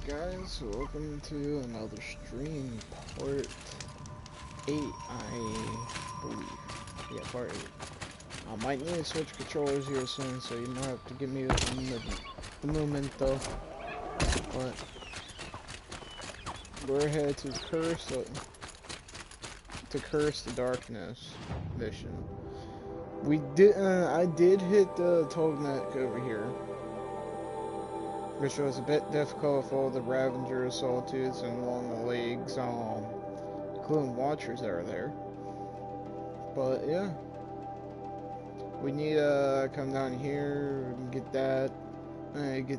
Guys, welcome to another stream, part 8, I believe. Yeah, part 8. I might need to switch controllers here soon, so you might have to give me the momento. But we're headed to curse the darkness mission. I did hit the Tognac over here, which was a bit difficult for all the Ravengers, Solitudes, and Long Legs, including Watchers that are there. But yeah, we need to come down here and get that, get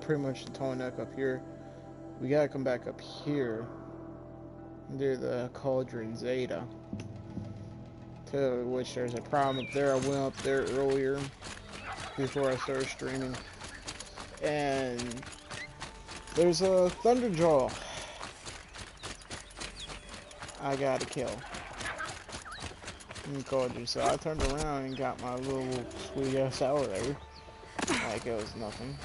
pretty much the Tognac up here. We gotta come back up here and do the Cauldron Zeta, to which there's a problem up there. I went up there earlier before I started streaming, and there's a Thunderjaw I gotta kill in the Cauldron. So I turned around and got my little sweet ass out there like it was nothing.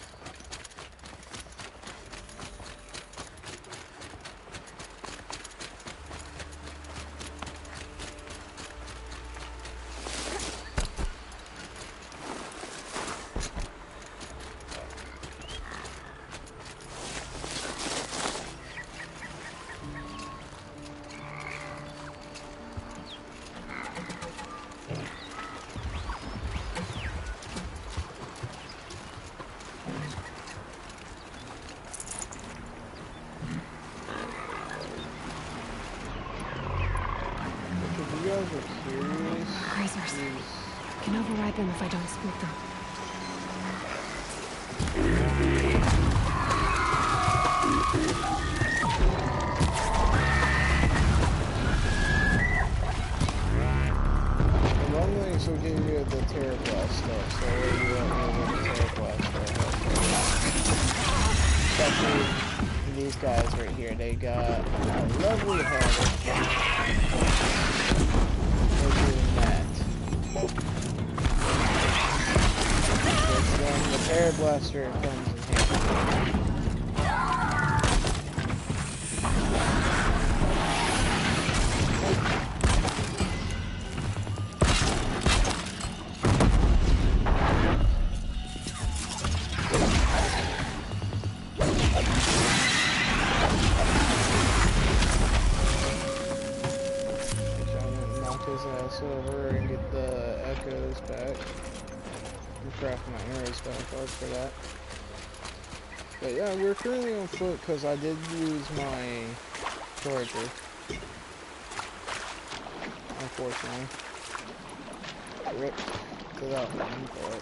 Grazers. I can override them if I don't spook them. The long legs will give you the Terror Blast stuff, so you won't know what the Terror Blast stuff. Especially these guys right here, they got a lovely habit. Then the Terror Blaster comes in handy. Knock his ass over and get the echoes back. I'm crafting my arrows back up for that. But yeah, we're currently on foot because I did lose my charger, unfortunately. Rip to that one, but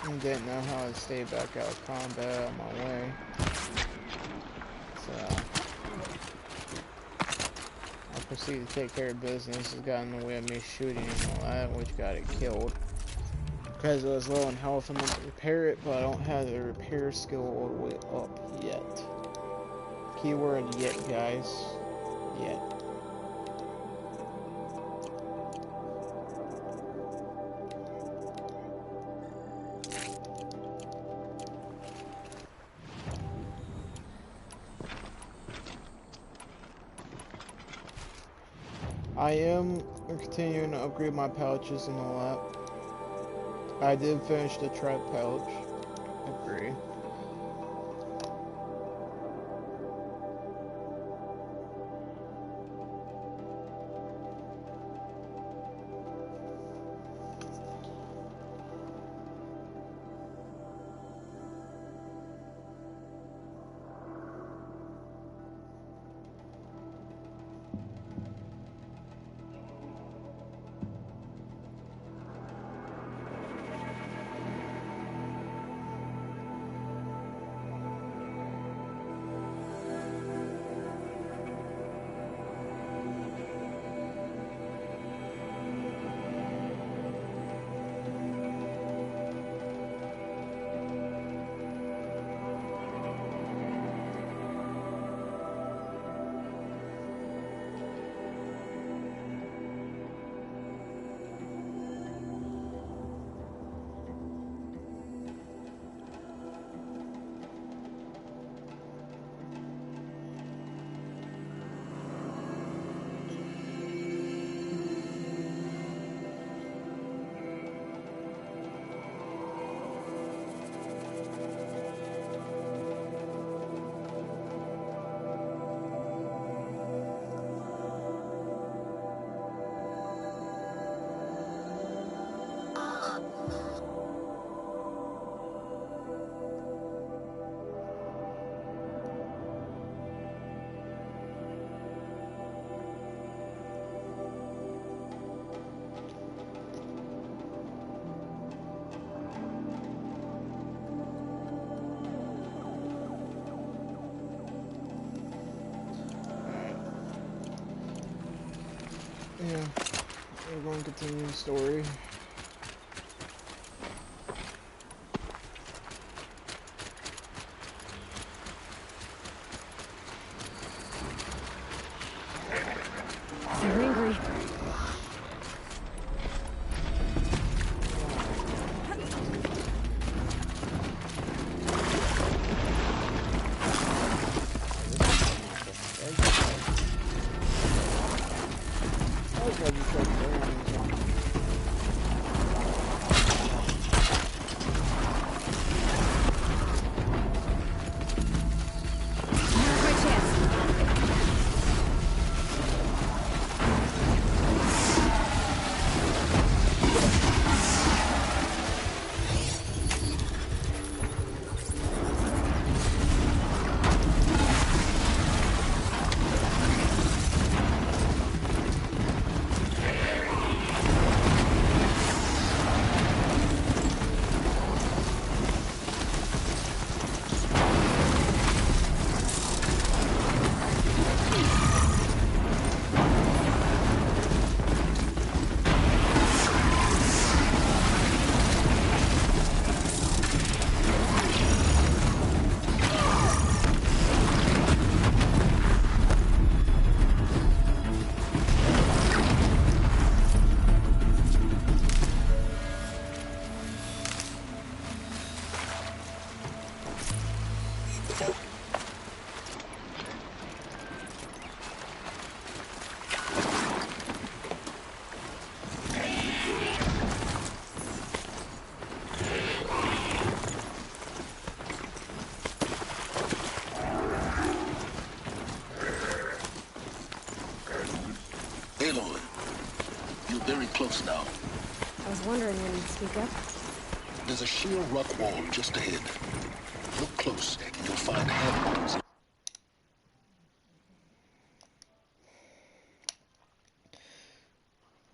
I didn't know how to stay back out of combat on my way. So I proceeded to take care of business. It got in the way of me shooting and all that, which got it killed. Because it was low in health, I'm going to repair it, but I don't have the repair skill all the way up yet. Keyword yet, guys. Yet. I am continuing to upgrade my pouches and all that. I did finish the trap pouch upgrade. Yeah, we're going to continue the story. They're angry. Now's my chance. Aloy, you're very close now. I was wondering when you'd speak up. There's a sheer rock wall just ahead. Look close, and you'll find handholds.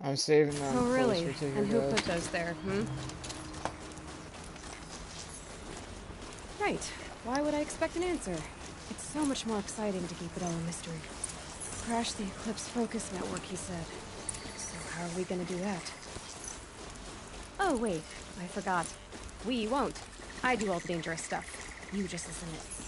I'm saving them Oh, really? closer to your And who dad. put those there, Right. Why would I expect an answer? It's so much more exciting to keep it all a mystery. Crash the Eclipse focus network, he said. So how are we gonna do that? Oh, wait. I forgot. We won't. I do all the dangerous stuff. You just listen in.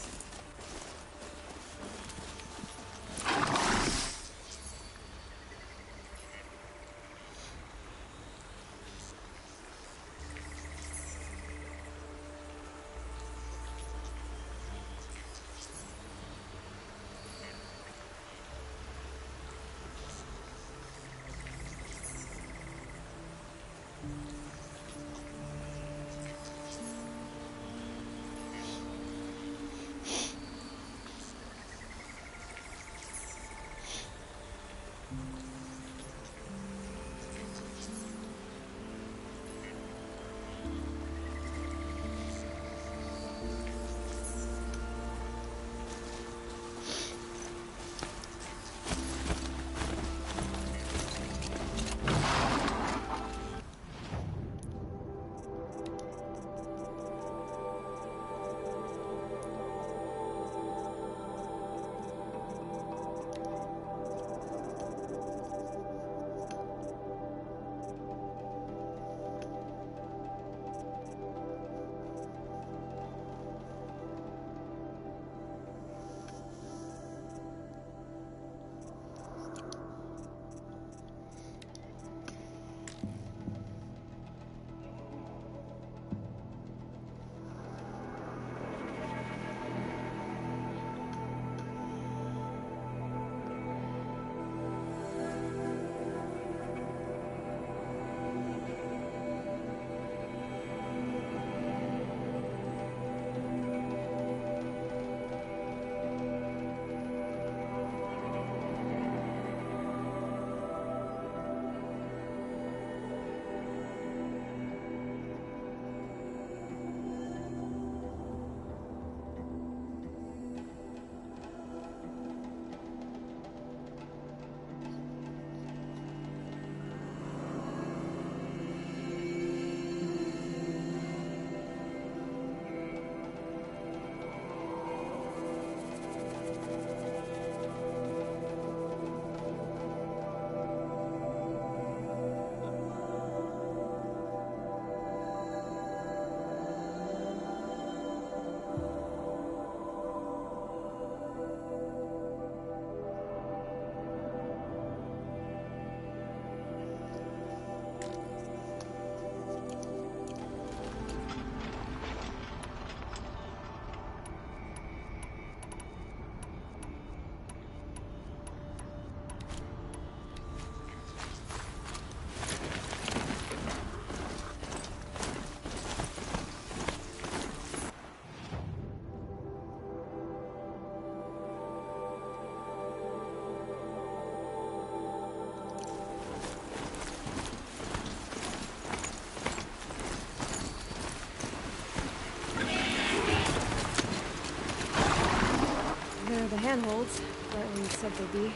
handholds, or at least said they'd be.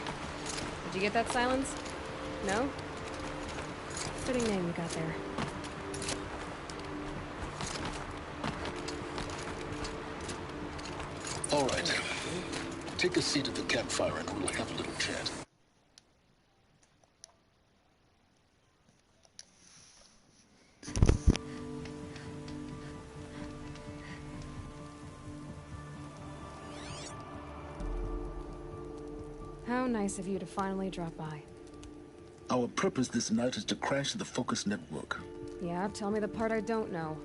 Did you get that, Silence? No? Fitting name you got there. All right. Take a seat at the campfire and we'll have a little chat. How nice of you to finally drop by. Our purpose this night is to crash the Focus network. Yeah, tell me the part I don't know.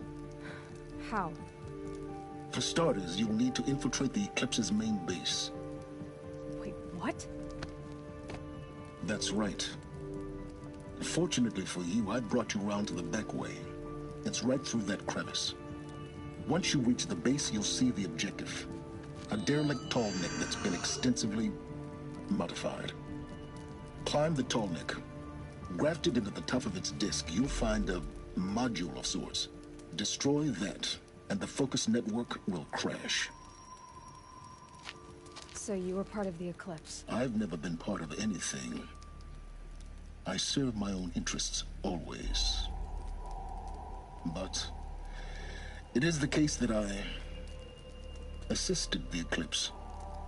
How? For starters, you'll need to infiltrate the Eclipse's main base. Wait, what? That's right. Fortunately for you, I brought you around to the back way. It's right through that crevice. Once you reach the base, you'll see the objective. A derelict tall neck that's been extensively modified. Climb the tall neck. Grafted into the top of its disk, you'll find a module of sorts. Destroy that, and the Focus network will crash. So you were part of the Eclipse. I've never been part of anything. I serve my own interests, always. But it is the case that I assisted the Eclipse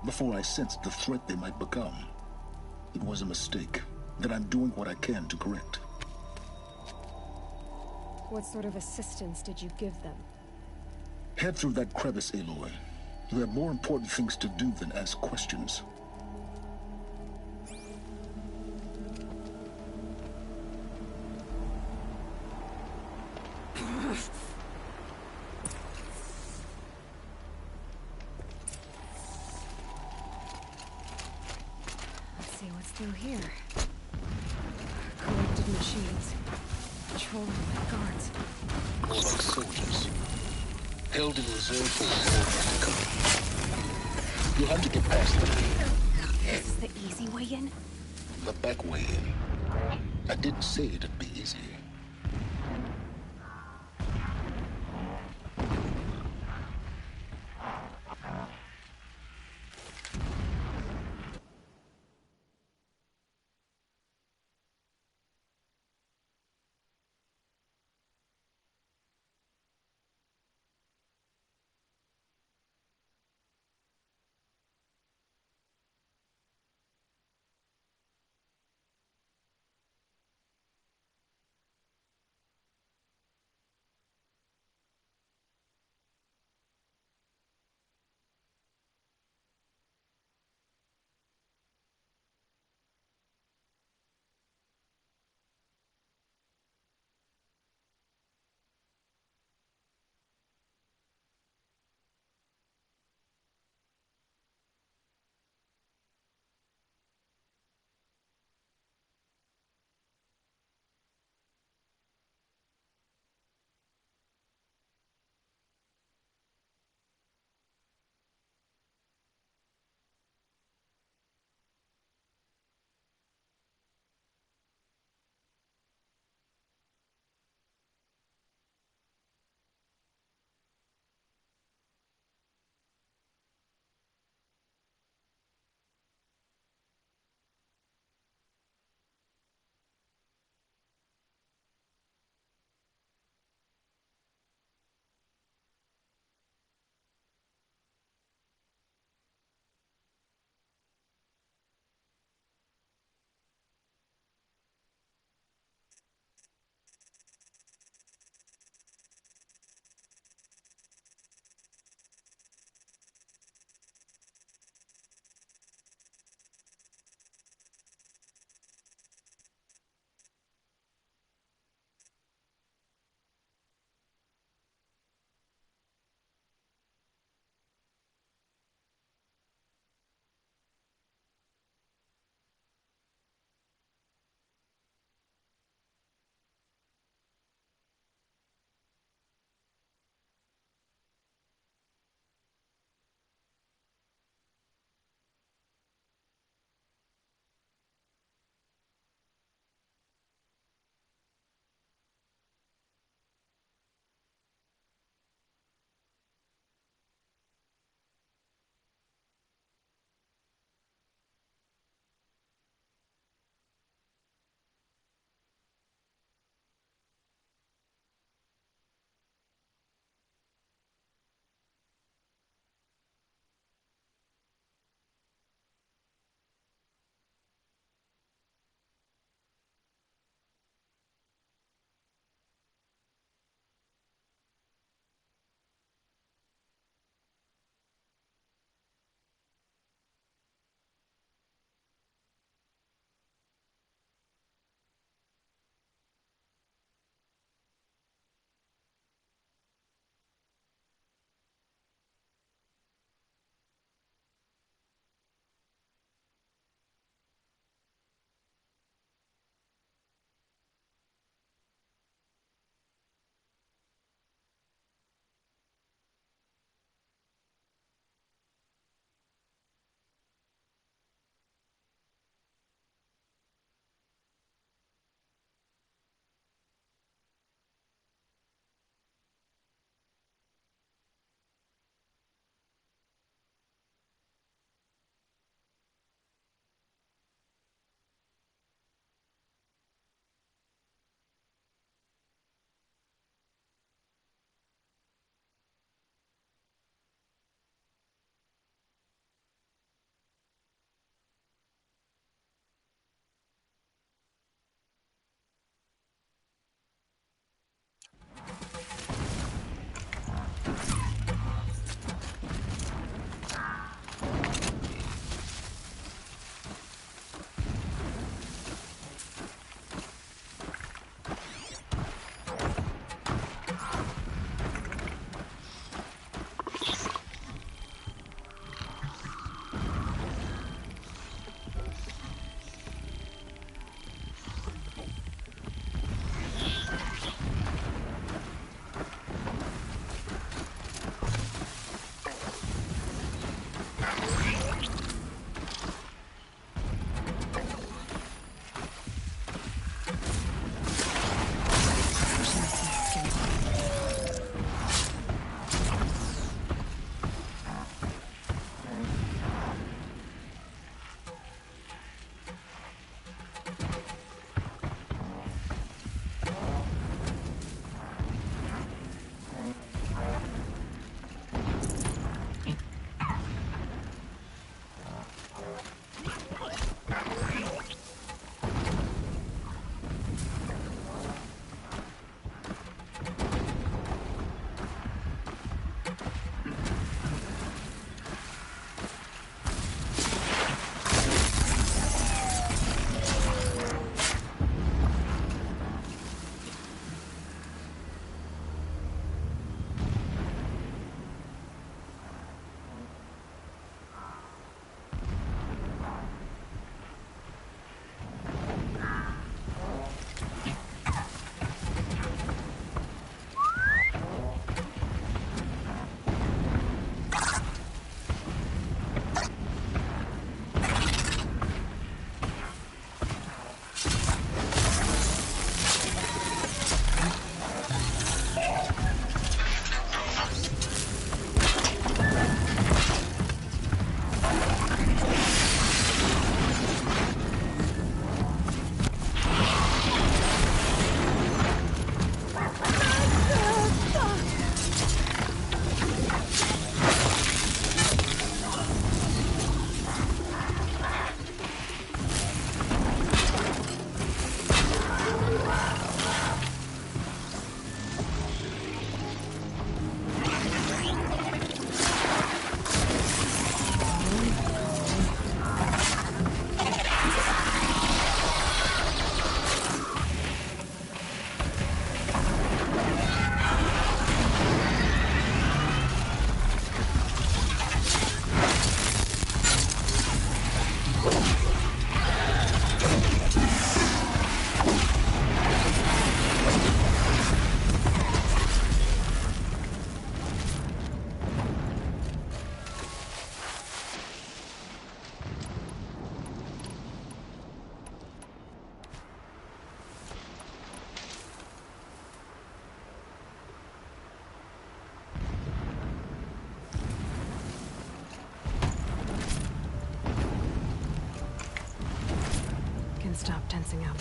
before I sensed the threat they might become. It was a mistake that I'm doing what I can to correct. What sort of assistance did you give them? Head through that crevice, Aloy. You have more important things to do than ask questions. Let's see what's through here. Corrupted machines. Patrolling like guards. More like soldiers. Held in reserve for war to come. You'll have to get past them. This is the easy way in? The back way in. I didn't say it'd be easy. stop tensing up.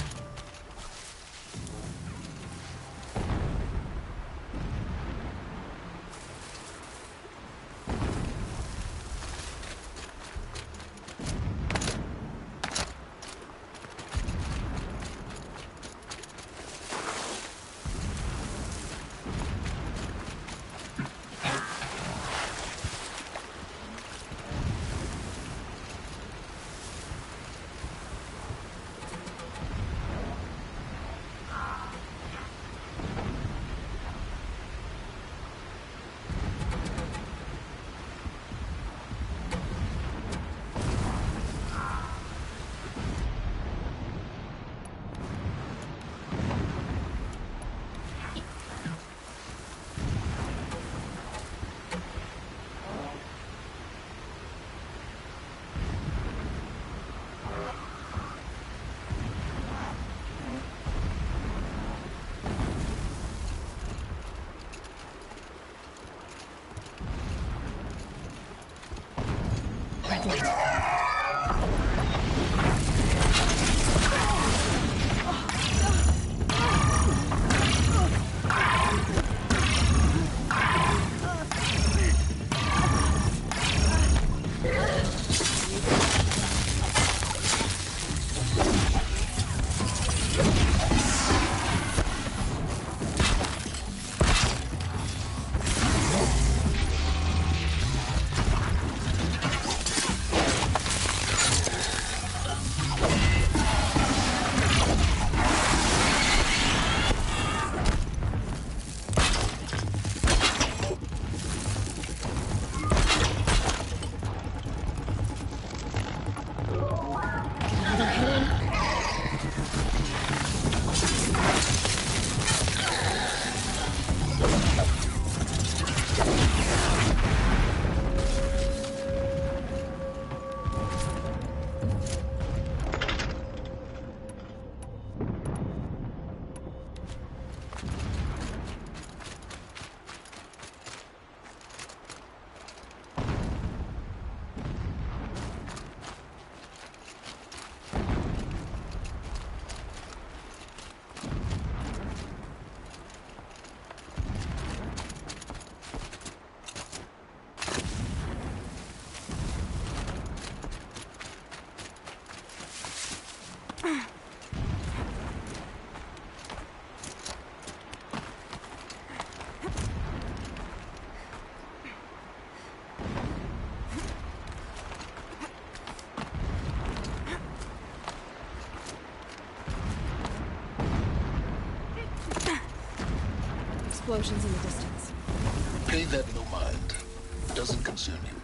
Explosions in the distance. Pay that no mind. Doesn't concern you.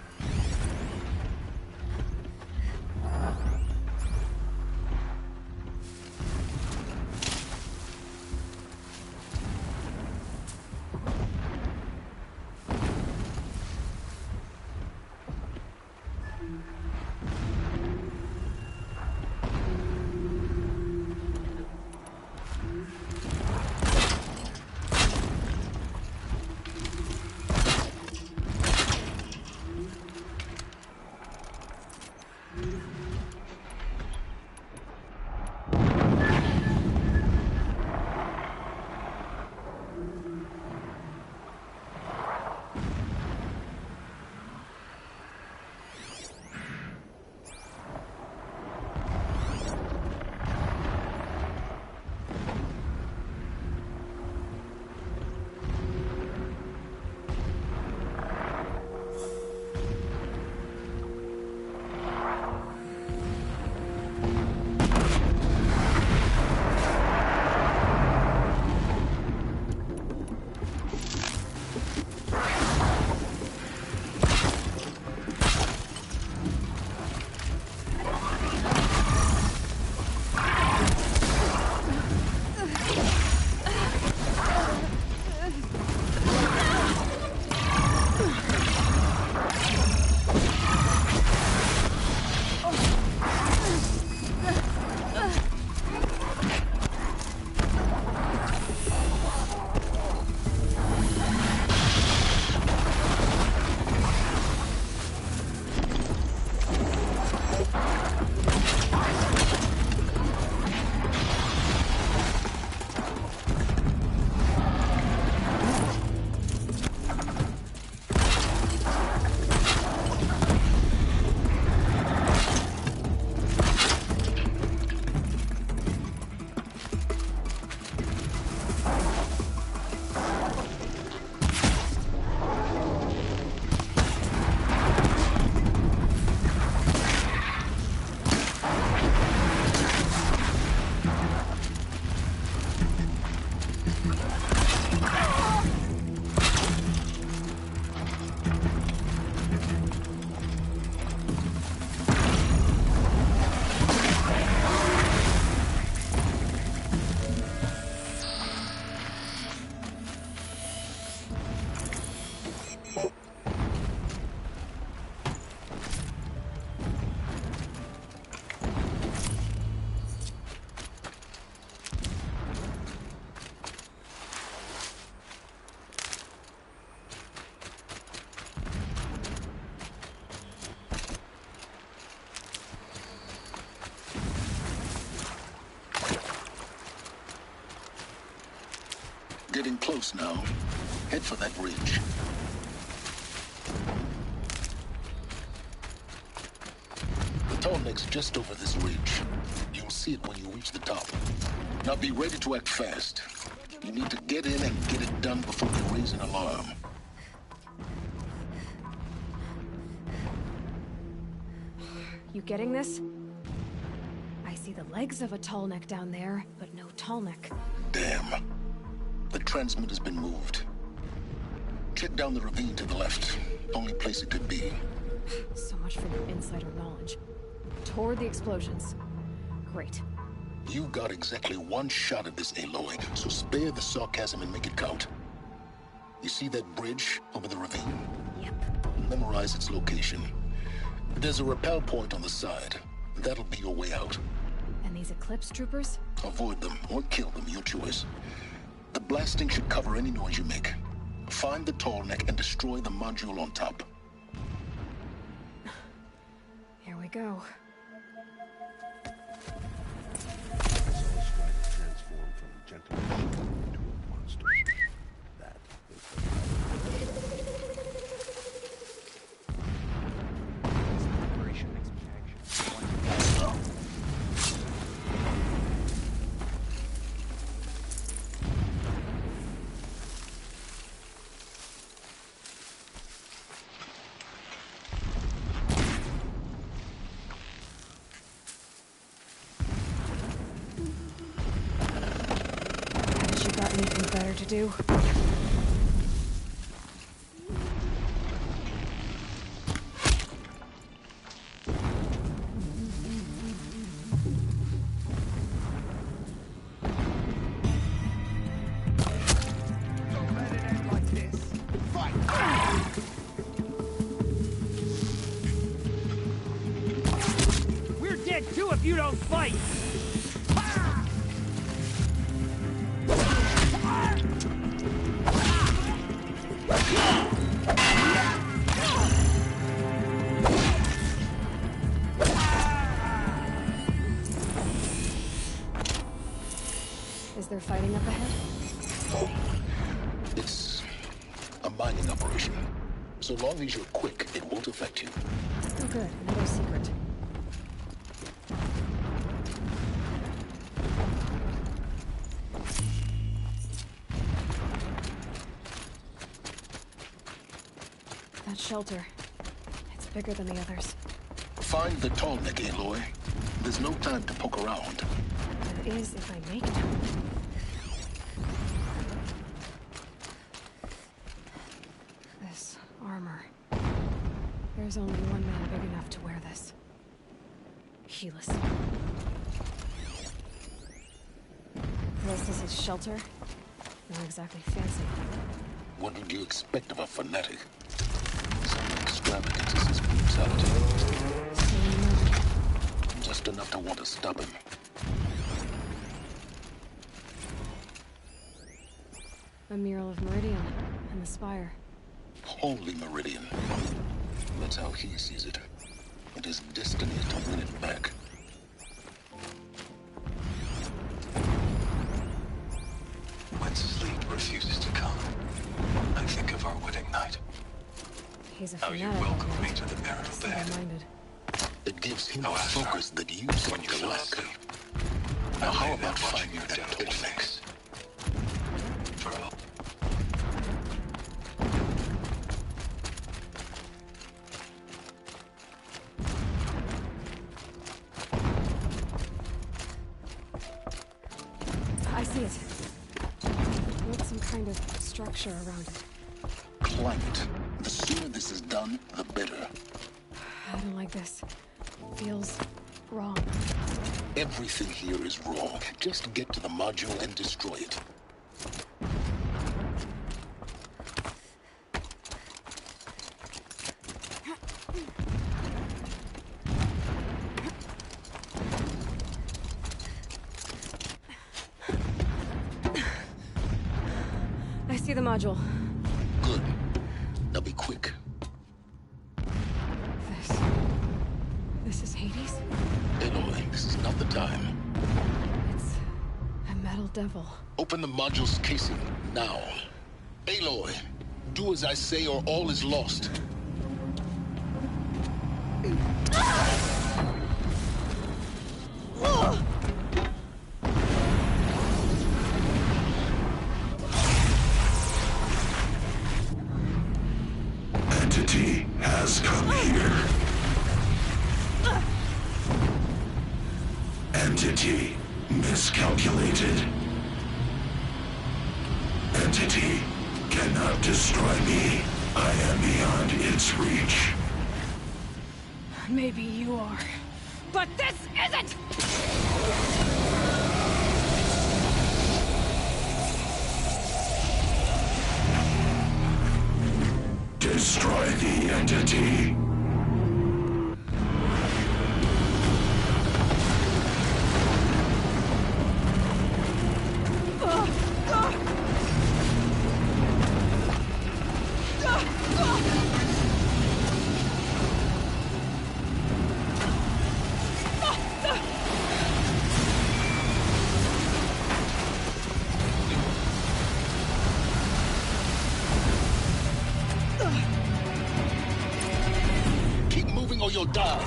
Getting close now. Head for that ridge. The tall neck's just over this ridge. You'll see it when you reach the top. Now be ready to act fast. You need to get in and get it done before you raise an alarm. You getting this? I see the legs of a tall neck down there, but no tall neck. Damn. The transmitter's been moved. Check down the ravine to the left. Only place it could be. So much for your insider knowledge. Toward the explosions. Great. You got exactly one shot at this, Aloy, so spare the sarcasm and make it count. You see that bridge over the ravine? Yep. Memorize its location. There's a rappel point on the side. That'll be your way out. And these Eclipse troopers? Avoid them or kill them, your choice. The blasting should cover any noise you make. Find the tall neck and destroy the module on top. Here we go. Transform from gentleman into a monster. That is Operation Expansion. Haven't you got anything better to do? We're dead too if you don't fight! Is there fighting up ahead? It's a mining operation. So long as you're quick, it won't affect you. Oh good, another secret. That shelter. It's bigger than the others. Find the tall neck, Aloy. There's no time to poke around. There is if I make time. This armor. There's only one man big enough to wear this. Helis. This is his shelter. Not exactly fancy. What would you expect of a fanatic? Some extravagance is his brutality. Just enough to want to stop him. A mural of Meridian and the spire. Holy Meridian. That's how he sees it. And his destiny is to win it back. When sleep refuses to come, I think of our wedding night. He's a How you fanatic. welcomed me to the marital bed. Single-minded. It gives him Oh, a that's focus that you seem When you to fell lack. asleep, Now I how lay there about watching finding your that delicate tall neck? face. For all. I see it. Build some kind of structure around it. Climb it. The sooner this is done, the better. I don't like this. Feels wrong. Everything here is wrong. Just get to the module and destroy it. I see the module. Good. Now be quick. This is Hades? Aloy, this is not the time. It's a metal devil. Open the module's casing, now. Aloy, do as I say or all is lost. Entity has come here. Entity miscalculated. Entity cannot destroy me. I am beyond its reach. Maybe you are. But this isn't! Destroy the entity. Keep moving or you'll die.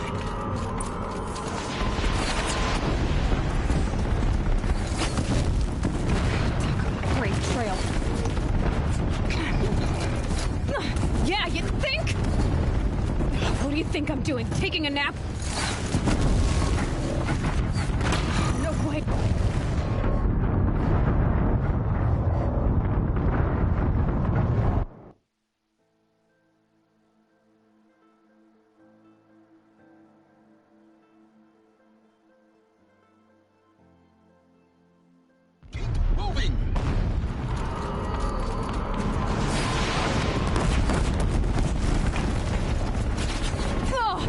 Great trail. Yeah, you think? What do you think I'm doing? Taking a nap? No way. Moving! Oh!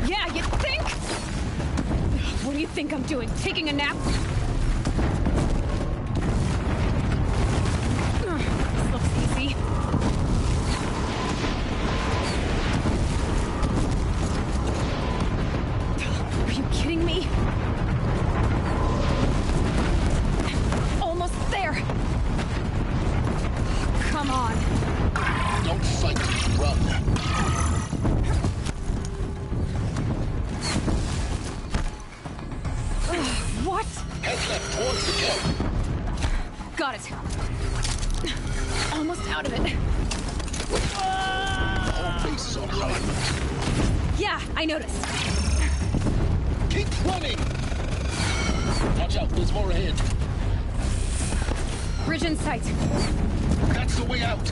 Yeah, you think? What do you think I'm doing? Taking a nap? This looks easy. Are you kidding me? Almost there. Come on. Don't fight, run. What? Head left towards the camp. Got it. Almost out of it. Whole base is on high alert. Yeah, I noticed. Keep running! Watch out, there's more ahead. Bridge in sight. That's the way out.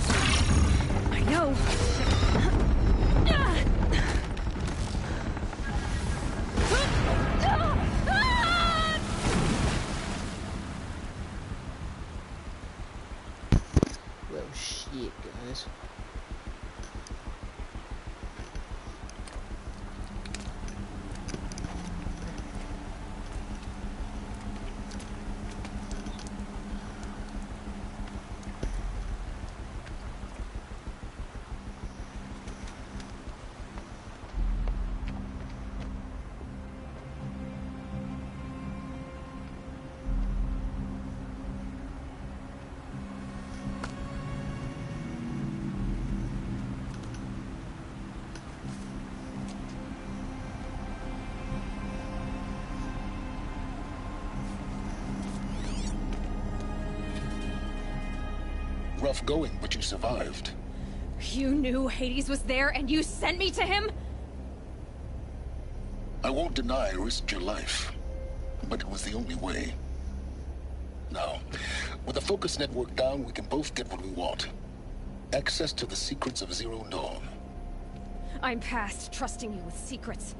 I know. Well, shit, guys. Rough going, but you survived. You knew Hades was there and you sent me to him? I won't deny I risked your life, but it was the only way. Now, with the focus network down, we can both get what we want. Access to the secrets of Zero Dawn. I'm past trusting you with secrets.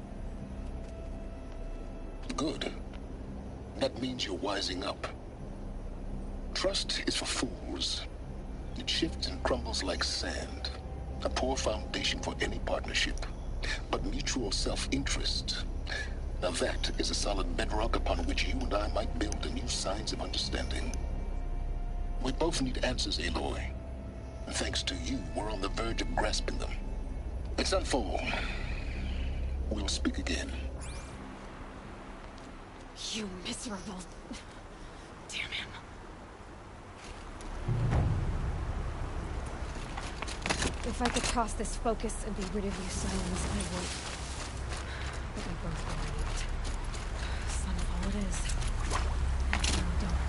Good. That means you're wising up. Trust is for fools. It shifts and crumbles like sand. A poor foundation for any partnership. But mutual self-interest, now that is a solid bedrock upon which you and I might build a new science of understanding. We both need answers, Aloy. And thanks to you, we're on the verge of grasping them. It's not full. We'll speak again. You miserable. Damn him. If I could toss this focus and be rid of you, Silence, I would. But we both believed. Sunfall it is. And we don't.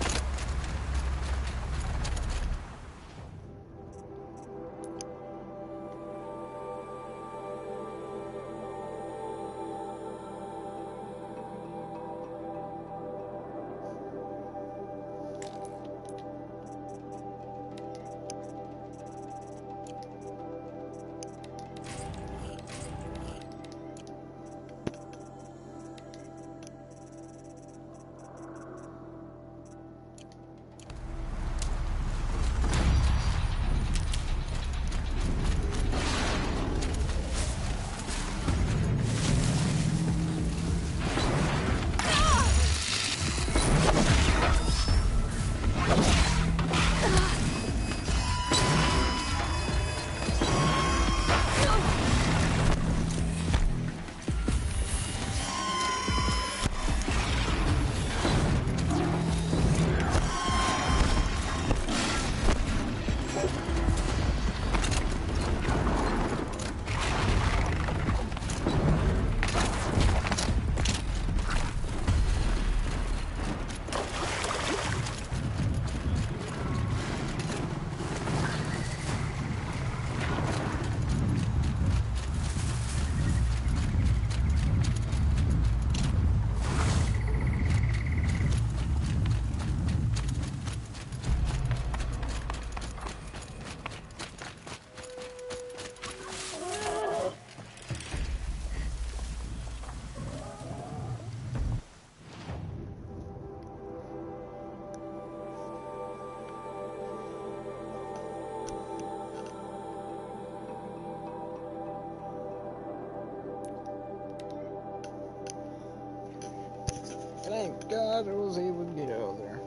Thank God I was able to get out of there.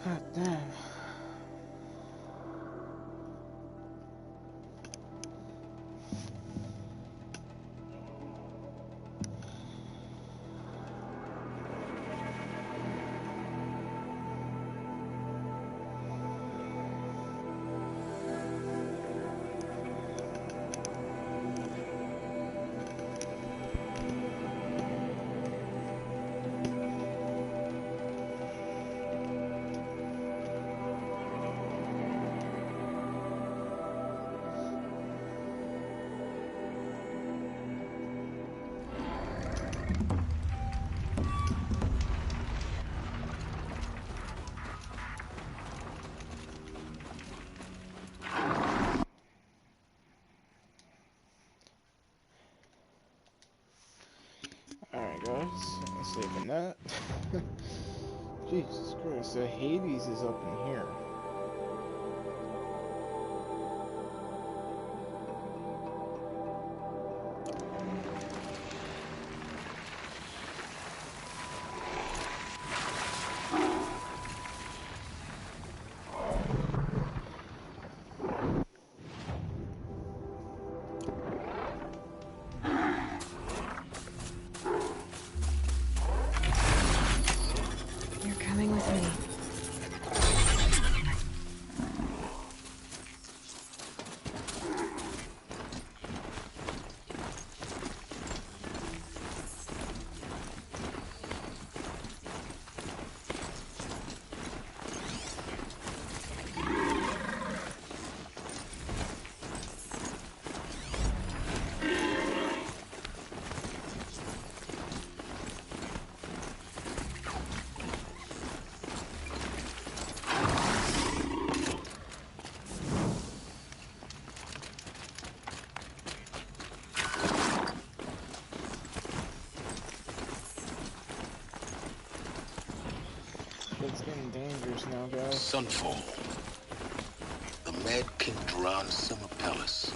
God damn. Alright guys, I'm saving that. Jesus Christ, the Hades is up in here. You're coming with me. It's getting dangerous now, guys. Sunfall. The Mad King Duran Summer Palace.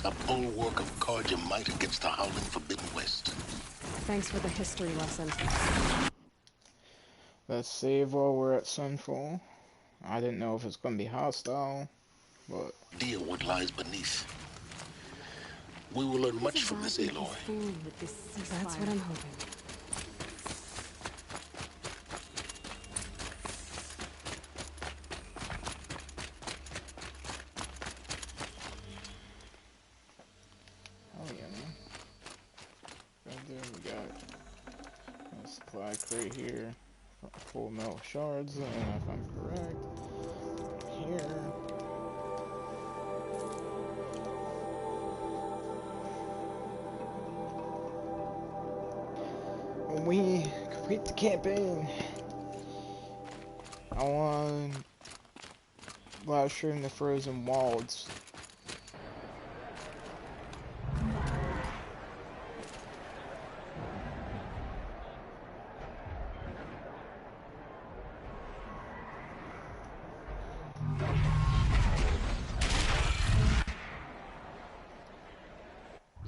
A bulwark of guard your might against the howling Forbidden West. Thanks for the history lesson. Let's save while we're at Sunfall. I didn't know if it's going to be hostile, but... Deal what lies beneath. We will learn much from this, Aloy. That's what I'm hoping. Oh yeah, man. Right there we got a supply crate here. Full metal shards, and if I'm correct, here. When we complete the campaign, I want to live stream the Frozen Wilds.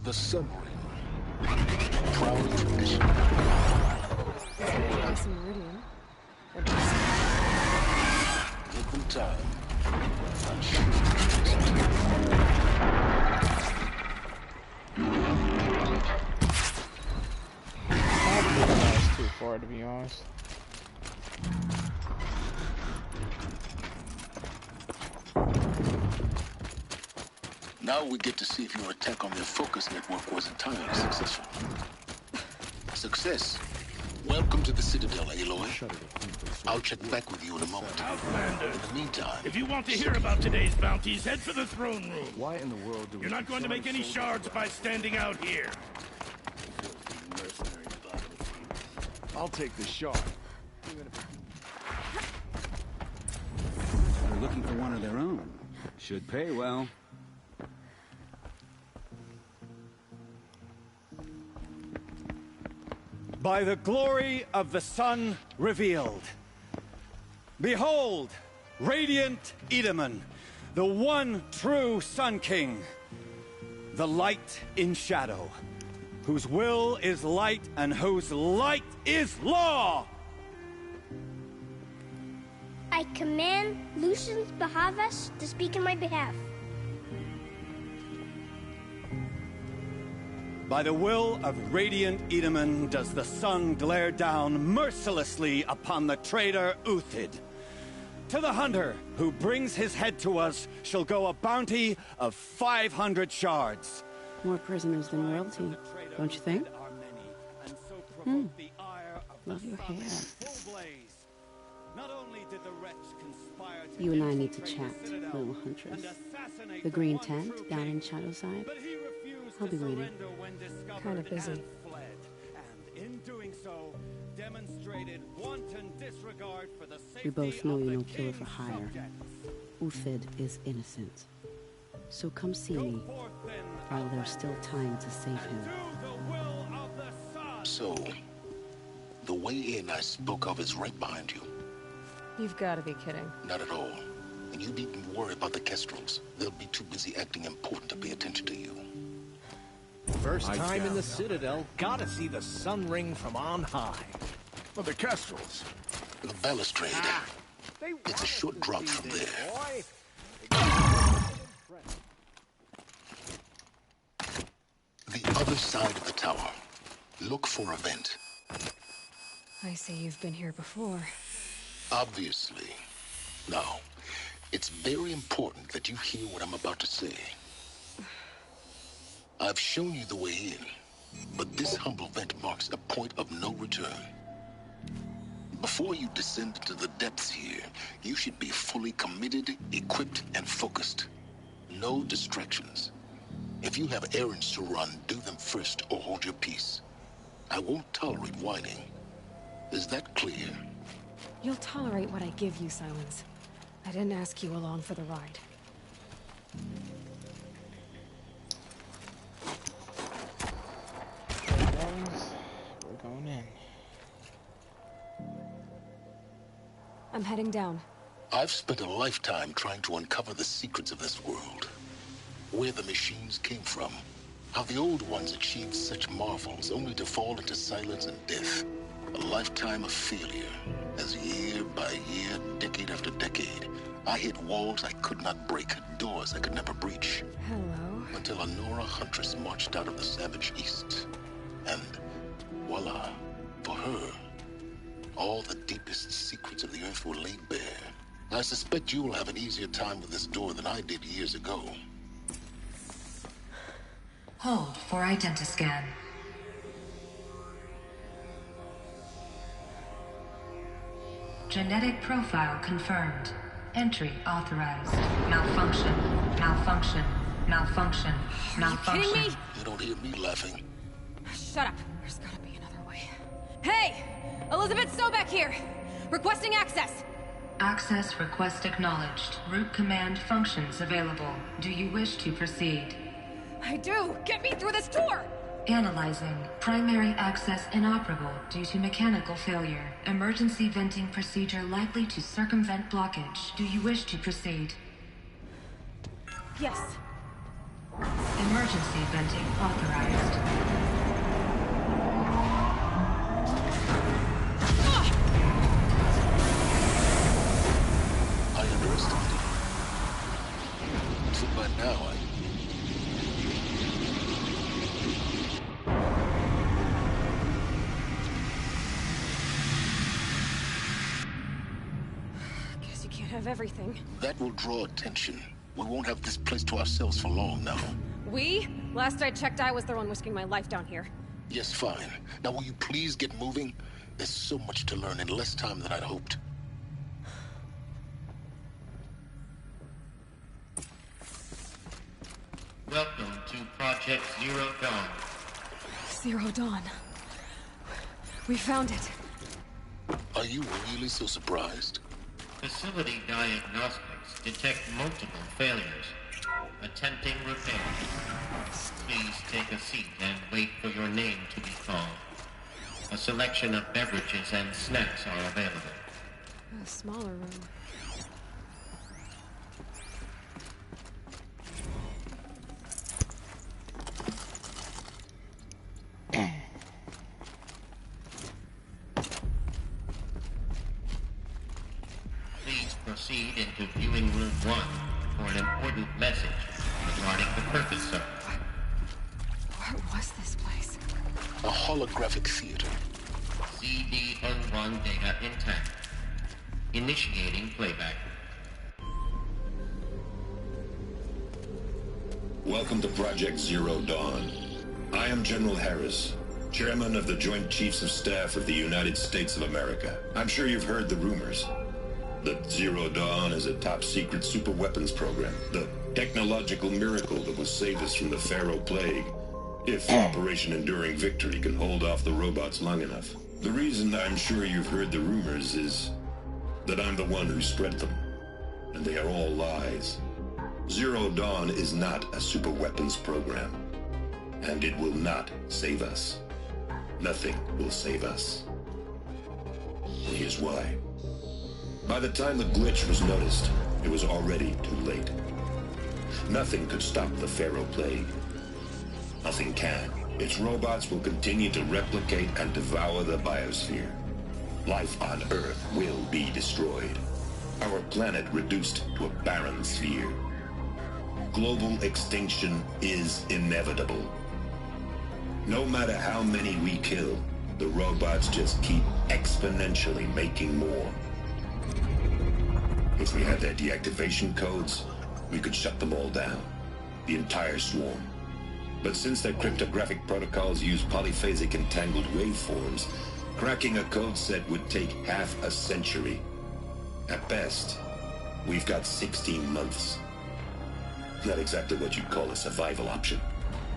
The submarine. Proud tradition. Nice and meridian. Give them time. That's too far, to be honest. Now we get to see if your attack on their focus network was entirely successful. Success. Welcome to the Citadel, Aloy. I'll check back with you in a moment. Outlander. In the meantime... If you want to hear about today's bounties, head for the throne room. Why in the world do we... You're not going to make any shards by standing out here. I'll take the shard. They're looking for one of their own. Should pay well. By the glory of the sun revealed. Behold, radiant Edaman, the one true Sun King, the light in shadow, whose will is light and whose light is law! I command Lucius Bahavas to speak in my behalf. By the will of radiant Edaman does the sun glare down mercilessly upon the traitor Uthid. To the hunter who brings his head to us shall go a bounty of 500 shards. More prisoners than royalty, don't you think? Love your hair. You and I need to chat, little huntress. The green tent down in Shadowside. I'll be waiting. Kind of busy. We both know you're no killer for hire. Uthid is innocent. So come see me while there's still time to save him. So, the way in I spoke of is right behind you. You've got to be kidding. Not at all. And you needn't worry about the Kestrels. They'll be too busy acting important to pay attention to you. First time in the Citadel, gotta see the sun ring from on high. Well, the Kestrels. The balustrade. It's a short drop from there. The other side of the tower. Look for a vent. I see you've been here before. Obviously. Now, it's very important that you hear what I'm about to say. I've shown you the way in, but this humble vent marks a point of no return. Before you descend into the depths here, you should be fully committed, equipped, and focused. No distractions. If you have errands to run, do them first or hold your peace. I won't tolerate whining. Is that clear? You'll tolerate what I give you, Silence. I didn't ask you along for the ride. We're going in. I'm heading down. I've spent a lifetime trying to uncover the secrets of this world. Where the machines came from. How the old ones achieved such marvels only to fall into silence and death. A lifetime of failure. As year by year, decade after decade, I hit walls I could not break, doors I could never breach. Hello. until a Nora huntress marched out of the savage east. And voila, for her, all the deepest secrets of the Earth were laid bare. I suspect you will have an easier time with this door than I did years ago. Hold for identiscan. Genetic profile confirmed. Entry authorized. Malfunction. Malfunction. Malfunction. Malfunction. Are you kidding me? You don't hear me laughing. Shut up. There's gotta be another way. Hey! Elizabeth Sobek here! Requesting access! Access request acknowledged. Root command functions available. Do you wish to proceed? I do! Get me through this door! Analyzing. Primary access inoperable due to mechanical failure. Emergency venting procedure likely to circumvent blockage. Do you wish to proceed? Yes. Emergency venting authorized. I underestimated you. So by now, Guess you can't have everything. That will draw attention. We won't have this place to ourselves for long now. We? Last I checked, I was the one risking my life down here. Yes, fine. Now will you please get moving? There's so much to learn in less time than I'd hoped. Welcome to Project Zero Dawn. Zero Dawn. We found it. Are you really so surprised? Facility diagnostics detect multiple failures. Attempting repair. Please take a seat and wait for your name to be called. A selection of beverages and snacks are available. A smaller room. Please proceed into viewing room 1 for an important message regarding the purpose of... What was this place? A holographic theater. CD01 data intact. Initiating playback. Welcome to Project Zero Dawn. I am General Harris, Chairman of the Joint Chiefs of Staff of the United States of America. I'm sure you've heard the rumors that Zero Dawn is a top-secret superweapons program, the technological miracle that will save us from the Pharaoh Plague, if Operation Enduring Victory can hold off the robots long enough. The reason I'm sure you've heard the rumors is that I'm the one who spread them, and they are all lies. Zero Dawn is not a superweapons program, and it will not save us. Nothing will save us. And here's why. By the time the glitch was noticed, it was already too late. Nothing could stop the Pharaoh Plague. Nothing can. Its robots will continue to replicate and devour the biosphere. Life on Earth will be destroyed. Our planet reduced to a barren sphere. Global extinction is inevitable. No matter how many we kill, the robots just keep exponentially making more. If we had their deactivation codes, we could shut them all down. The entire swarm. But since their cryptographic protocols use polyphasic entangled waveforms, cracking a code set would take half a century. At best, we've got 16 months. Not exactly what you'd call a survival option.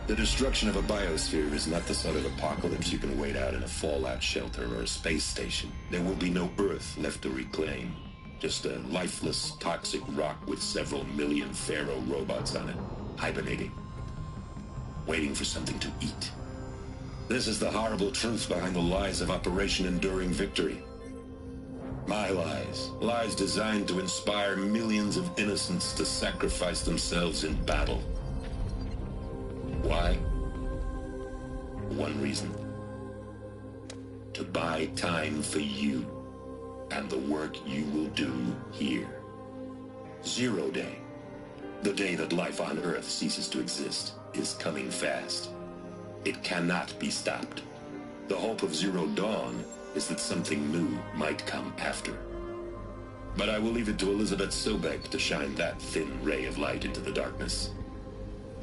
The destruction of a biosphere is not the sort of apocalypse you can wait out in a fallout shelter or a space station. There will be no Earth left to reclaim. Just a lifeless, toxic rock with several million Pharaoh robots on it, hibernating, waiting for something to eat. This is the horrible truth behind the lies of Operation Enduring Victory. My lies. Lies designed to inspire millions of innocents to sacrifice themselves in battle. Why? One reason. To buy time for you and the work you will do here. Zero Day. The day that life on Earth ceases to exist is coming fast. It cannot be stopped. The hope of Zero Dawn is that something new might come after. But I will leave it to Elizabeth Sobek to shine that thin ray of light into the darkness.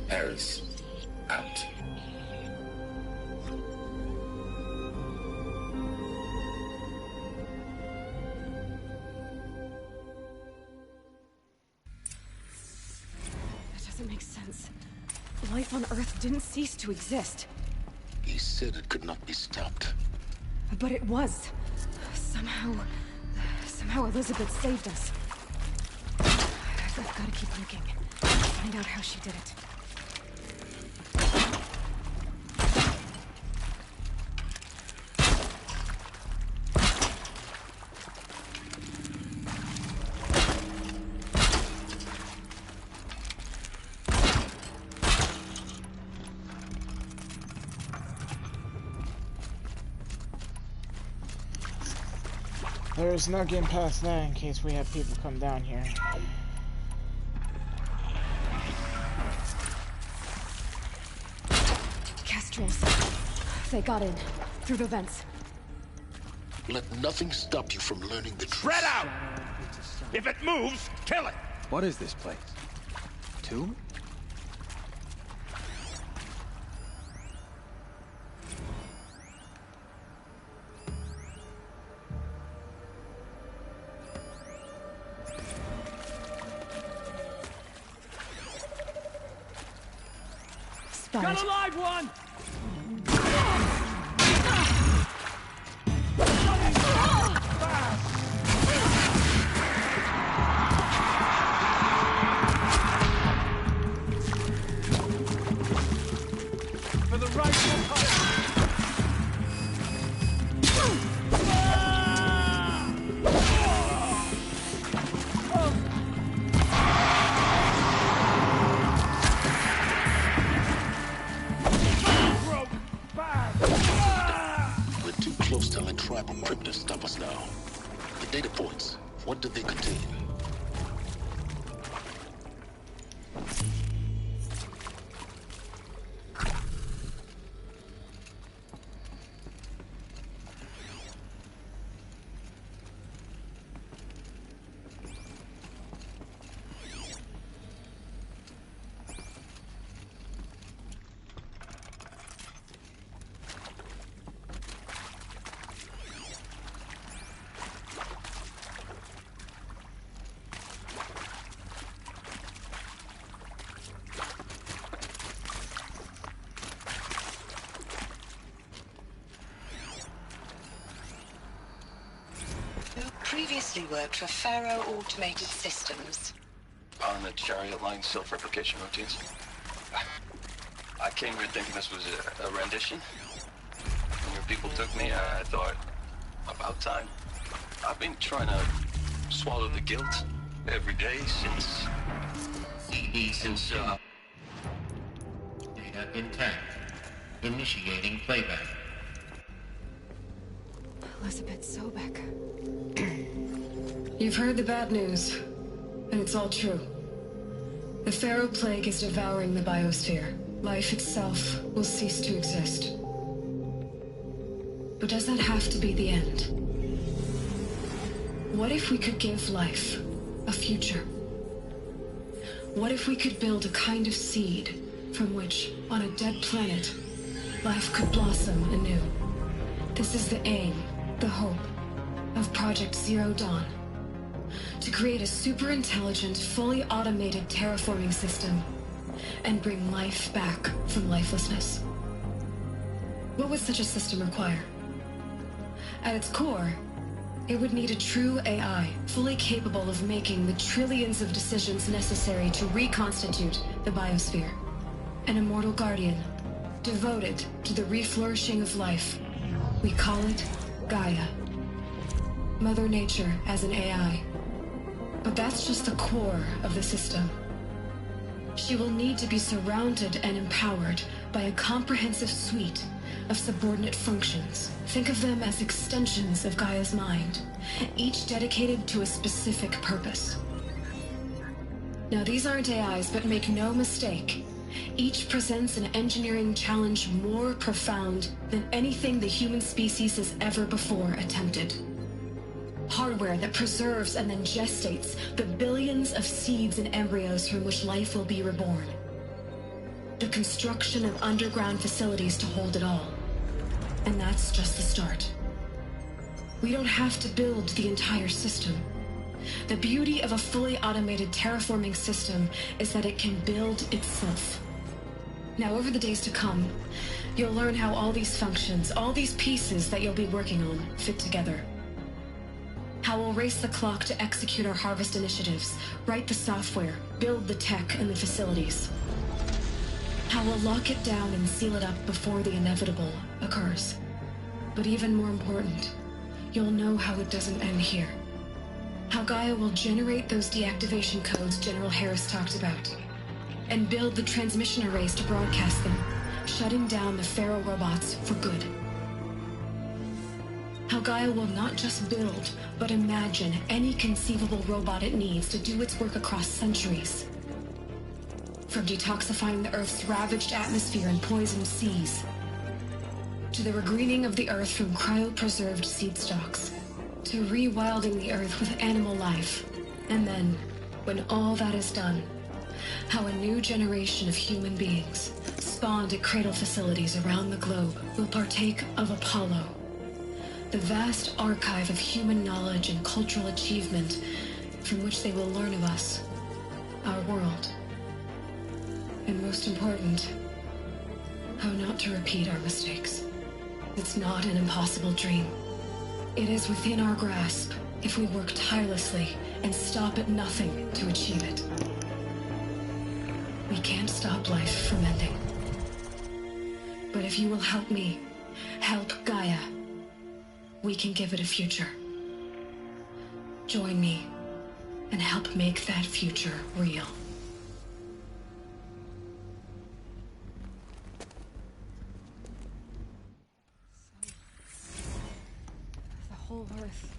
Harris, out. That doesn't make sense. Life on Earth didn't cease to exist. He said it could not be stopped. But it was. Somehow Elizabeth saved us. I've got to keep looking. Find out how she did it. There's no getting past that in case we have people come down here. Kestrels. They got in. Through the vents. Let nothing stop you from learning the truth. Spread out! If it moves, kill it! What is this place? Tomb? Got a live one! For the rightful tribal primitives stop us now. The data points, what did they contain? Previously worked for Pharaoh Automated Systems. On the Chariot Line self-replication routines. I came here thinking this was a rendition. When your people took me, I thought, about time. I've been trying to swallow the guilt every day since... Data intact. Initiating playback. Elizabeth Sobek. You've heard the bad news, and it's all true. The Pharaoh Plague is devouring the biosphere. Life itself will cease to exist. But does that have to be the end? What if we could give life a future? What if we could build a kind of seed from which, on a dead planet, life could blossom anew? This is the aim, the hope, of Project Zero Dawn. To create a super-intelligent, fully automated terraforming system and bring life back from lifelessness. What would such a system require? At its core, it would need a true AI, fully capable of making the trillions of decisions necessary to reconstitute the biosphere. An immortal guardian, devoted to the reflourishing of life. We call it Gaia. Mother Nature as an AI. But that's just the core of the system. She will need to be surrounded and empowered by a comprehensive suite of subordinate functions. Think of them as extensions of Gaia's mind, each dedicated to a specific purpose. Now these aren't AIs, but make no mistake. Each presents an engineering challenge more profound than anything the human species has ever before attempted. Hardware that preserves and then gestates the billions of seeds and embryos from which life will be reborn. The construction of underground facilities to hold it all. And that's just the start. We don't have to build the entire system. The beauty of a fully automated terraforming system is that it can build itself. Now, over the days to come, you'll learn how all these functions, all these pieces that you'll be working on, fit together. How we'll race the clock to execute our harvest initiatives, write the software, build the tech and the facilities. How we'll lock it down and seal it up before the inevitable occurs. But even more important, you'll know how it doesn't end here. How Gaia will generate those deactivation codes General Harris talked about, and build the transmission arrays to broadcast them, shutting down the Pharaoh robots for good. How Gaia will not just build, but imagine any conceivable robot it needs to do its work across centuries. From detoxifying the Earth's ravaged atmosphere and poisoned seas, to the regreening of the Earth from cryopreserved seed stalks, to rewilding the Earth with animal life. And then, when all that is done, how a new generation of human beings, spawned at cradle facilities around the globe, will partake of Apollo, the vast archive of human knowledge and cultural achievement from which they will learn of us, our world. And most important, how not to repeat our mistakes. It's not an impossible dream. It is within our grasp if we work tirelessly and stop at nothing to achieve it. We can't stop life from ending. But if you will help me, help Gaia, we can give it a future. Join me and help make that future real. The whole Earth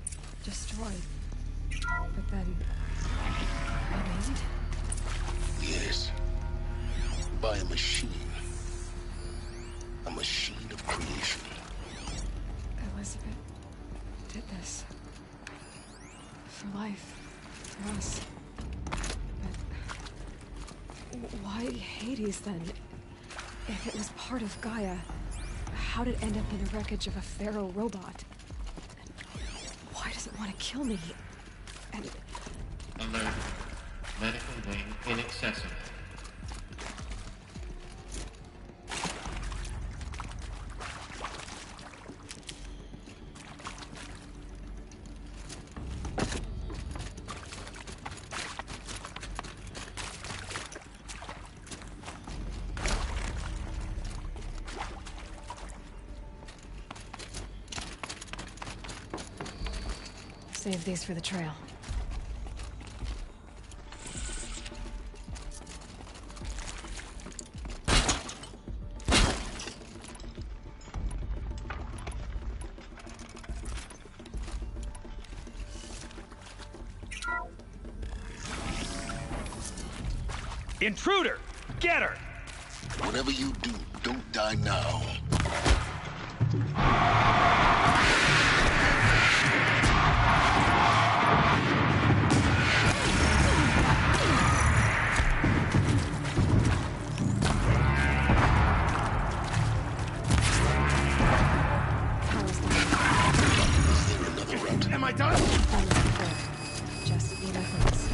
destroyed. But then... remade? Yes. By a machine. A machine of creation. Elizabeth did this. For life. For us. But... why Hades, then? If it was part of Gaia, how did it end up in the wreckage of a Pharaoh robot? And why does it want to kill me? And... Alert. Medical wing inaccessible. Save these for the trail. Intruder! Get her! Whatever you do, don't die now. Am I done? Just need efforts.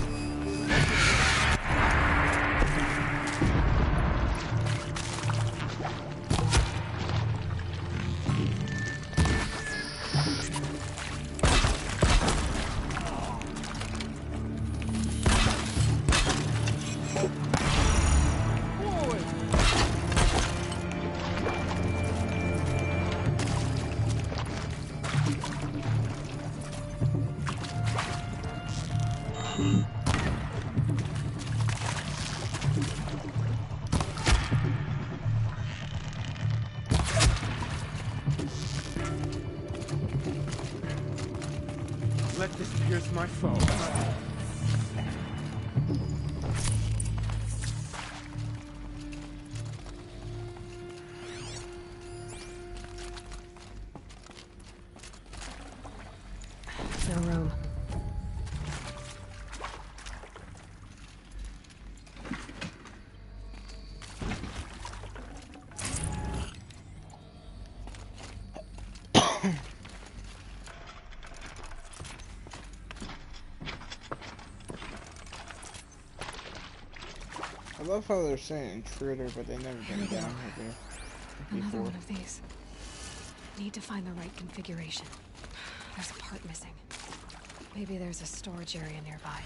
Let this pierce my foe. room. I love how they're saying intruder, but they never been down here Another before. one of these. Need to find the right configuration. There's a part missing. Maybe there's a storage area nearby.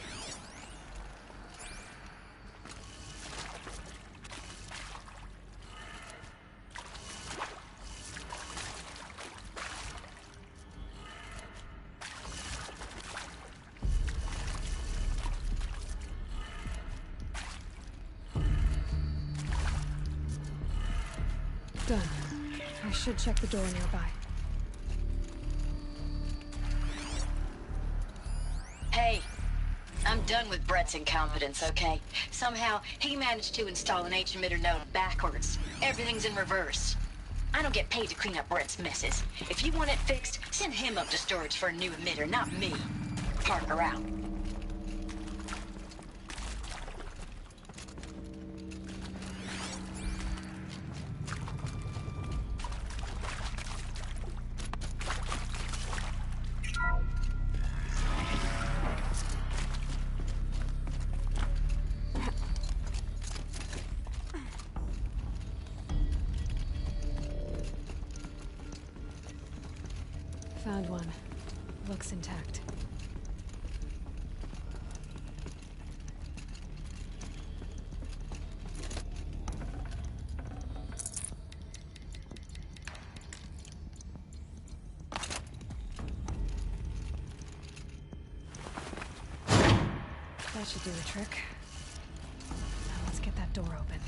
Done. I should check the door nearby. Hey, I'm done with Brett's incompetence, okay? Somehow, he managed to install an H-emitter node backwards. Everything's in reverse. I don't get paid to clean up Brett's messes. If you want it fixed, send him up to storage for a new emitter, not me. Parker out. Found one. Looks intact. That should do the trick. Now let's get that door open.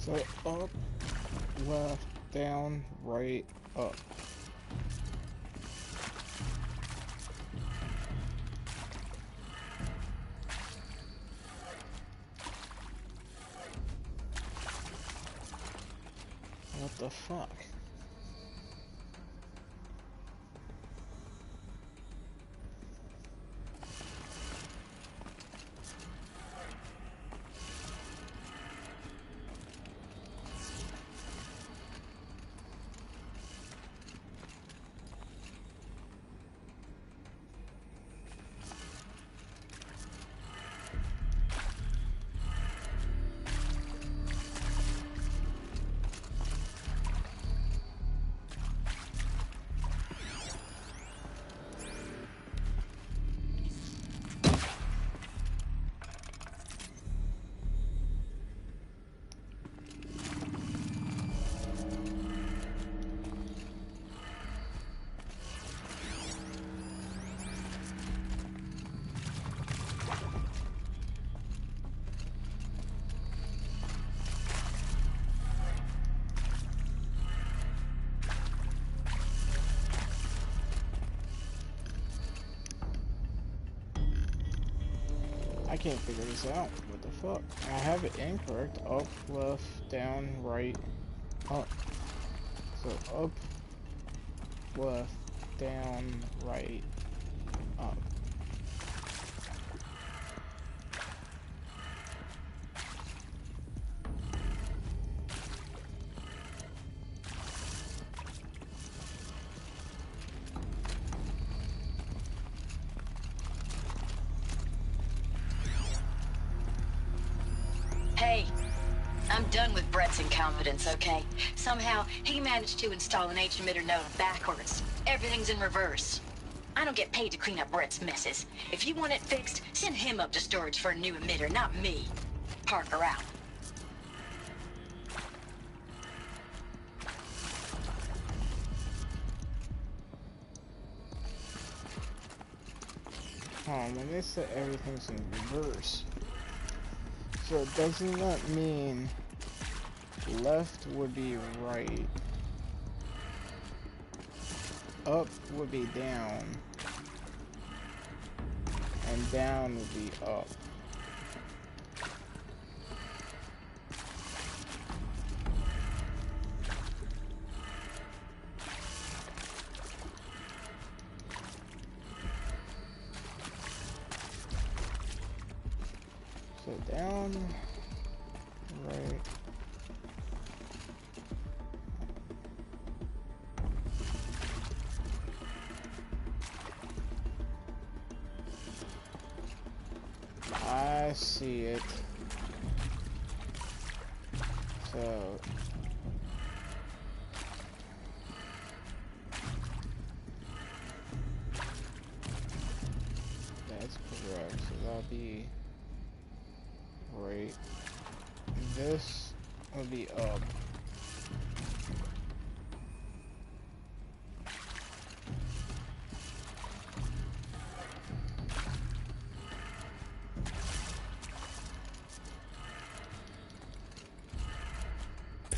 So up, left, down, right, up. What the fuck? I can't figure this out. What the fuck? I have it incorrect. Up, left, down, right, up. So up, left, down, right, up. Hey, I'm done with Brett's incompetence, okay? Somehow, he managed to install an H-emitter node backwards. Everything's in reverse. I don't get paid to clean up Brett's messes. If you want it fixed, send him up to storage for a new emitter, not me. Parker out. When they say everything's in reverse, so doesn't that mean left would be right, up would be down, and down would be up? So down, right, I see it. So that's correct. So that'll be right. This would be up.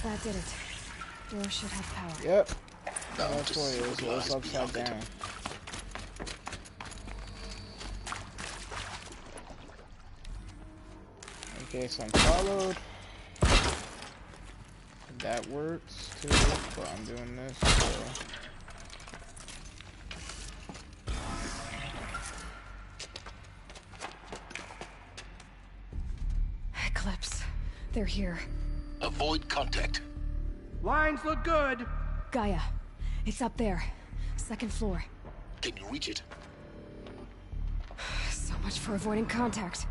That did it. Door should have power. Yep. That's what it is. It was upside down. Okay, so I'm followed. That works too, but I'm doing this, so. Eclipse. They're here. Avoid contact. Lines look good. Gaia. It's up there. Second floor. Can you reach it? So much for avoiding contact.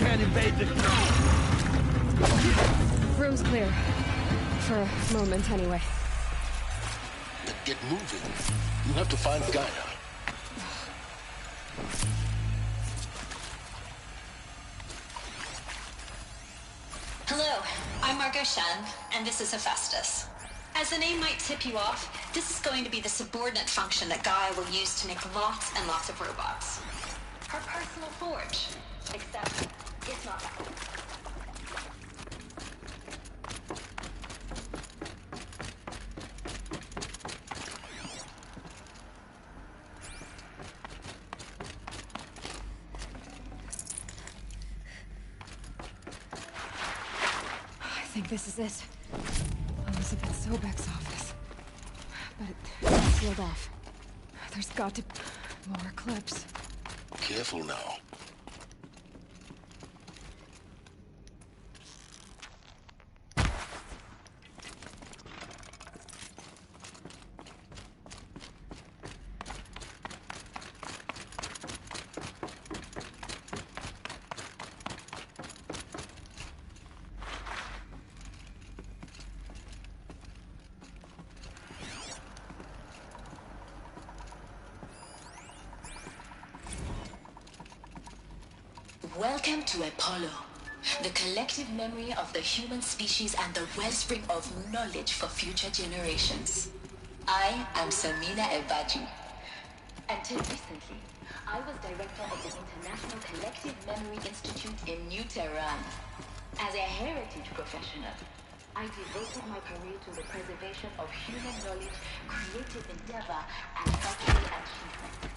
can't invade the... Room's clear. For a moment, anyway. Then get moving. You have to find Gaia. Hello, I'm Margot Shen, and this is Hephaestus. As the name might tip you off, this is going to be the subordinate function that Gaia will use to make lots and lots of robots. Her personal forge. Except, it's not that way. I think this is it. Elizabeth Sobek's office. But it's sealed off. There's got to be more clips. Careful now. Welcome to Apollo, the collective memory of the human species and the wellspring of knowledge for future generations. I am Samina Ebaju. Until recently, I was director of the International Collective Memory Institute in New Tehran. As a heritage professional, I devoted my career to the preservation of human knowledge, creative endeavor, and cultural achievement.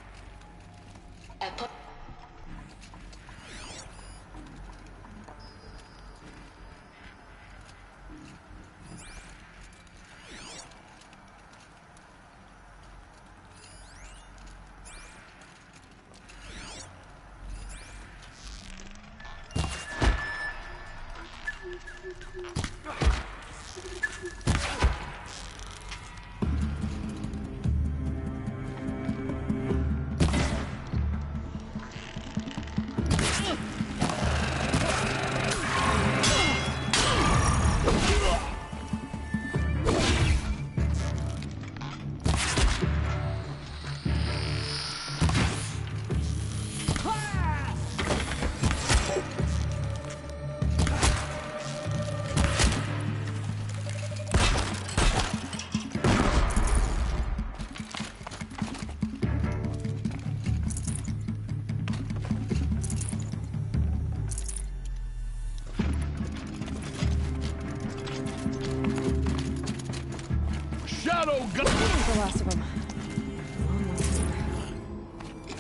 The last of them.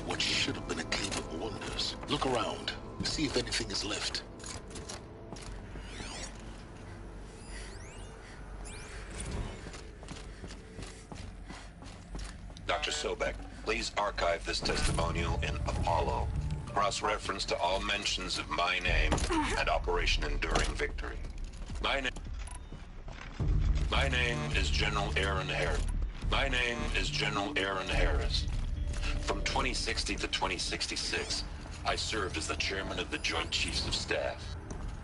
What should have been a cave of wonders. Look around. See if anything is left. Dr. Sobek, please archive this testimonial in Apollo. Cross-reference to all mentions of my name and Operation Enduring Victory. My name is General Aaron Harris. My name is General Aaron Harris. From 2060 to 2066, I served as the chairman of the Joint Chiefs of Staff,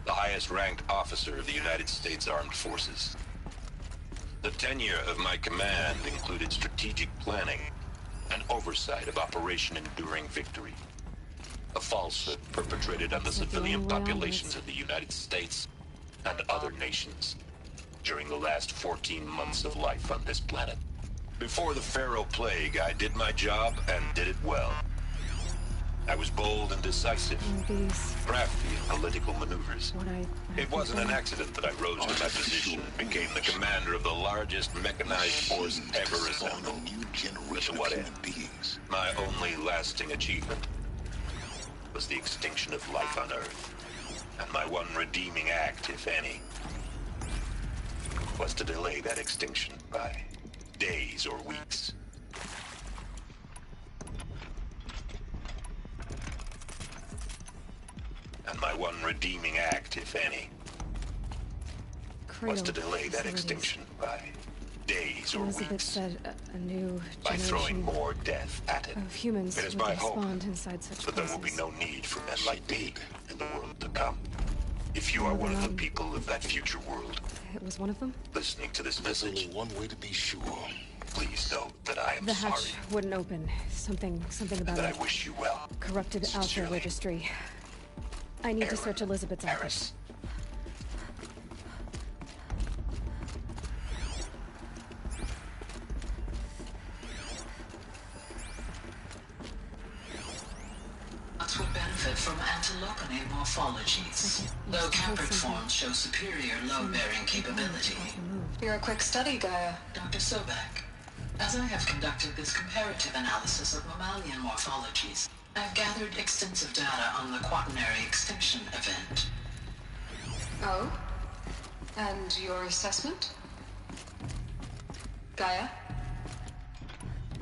the highest-ranked officer of the United States Armed Forces. The tenure of my command included strategic planning and oversight of Operation Enduring Victory, a falsehood perpetrated on the civilian populations of the United States and other nations during the last 14 months of life on this planet. Before the Pharaoh Plague, I did my job and did it well. I was bold and decisive, crafty in political maneuvers. It wasn't an accident that I rose to my position and became the commander of the largest mechanized force ever assembled. But to what end? My only lasting achievement was the extinction of life on Earth. And my one redeeming act, if any, was to delay that extinction by days or weeks. And my one redeeming act, if any, was to delay that extinction by days or Elizabeth weeks. said a new By throwing generation more death at it. of humans It is would my be hope spawned inside such that there will be places. no need for men like me in the world to come. If you are one of the people of that future world It was one of them? listening to this message, only one way to be sure. Please know that I am The hatch sorry wouldn't open. Something and about that it. I wish you well. Corrupted Alpha Sincerely, registry. I need to search Elizabeth's office. Would benefit from antilopinate morphologies, though Capric forms show superior load-bearing capability. You're a quick study, Gaia. Dr. Sobek, as I have conducted this comparative analysis of mammalian morphologies, I have gathered extensive data on the quaternary extinction event. Oh? And your assessment? Gaia?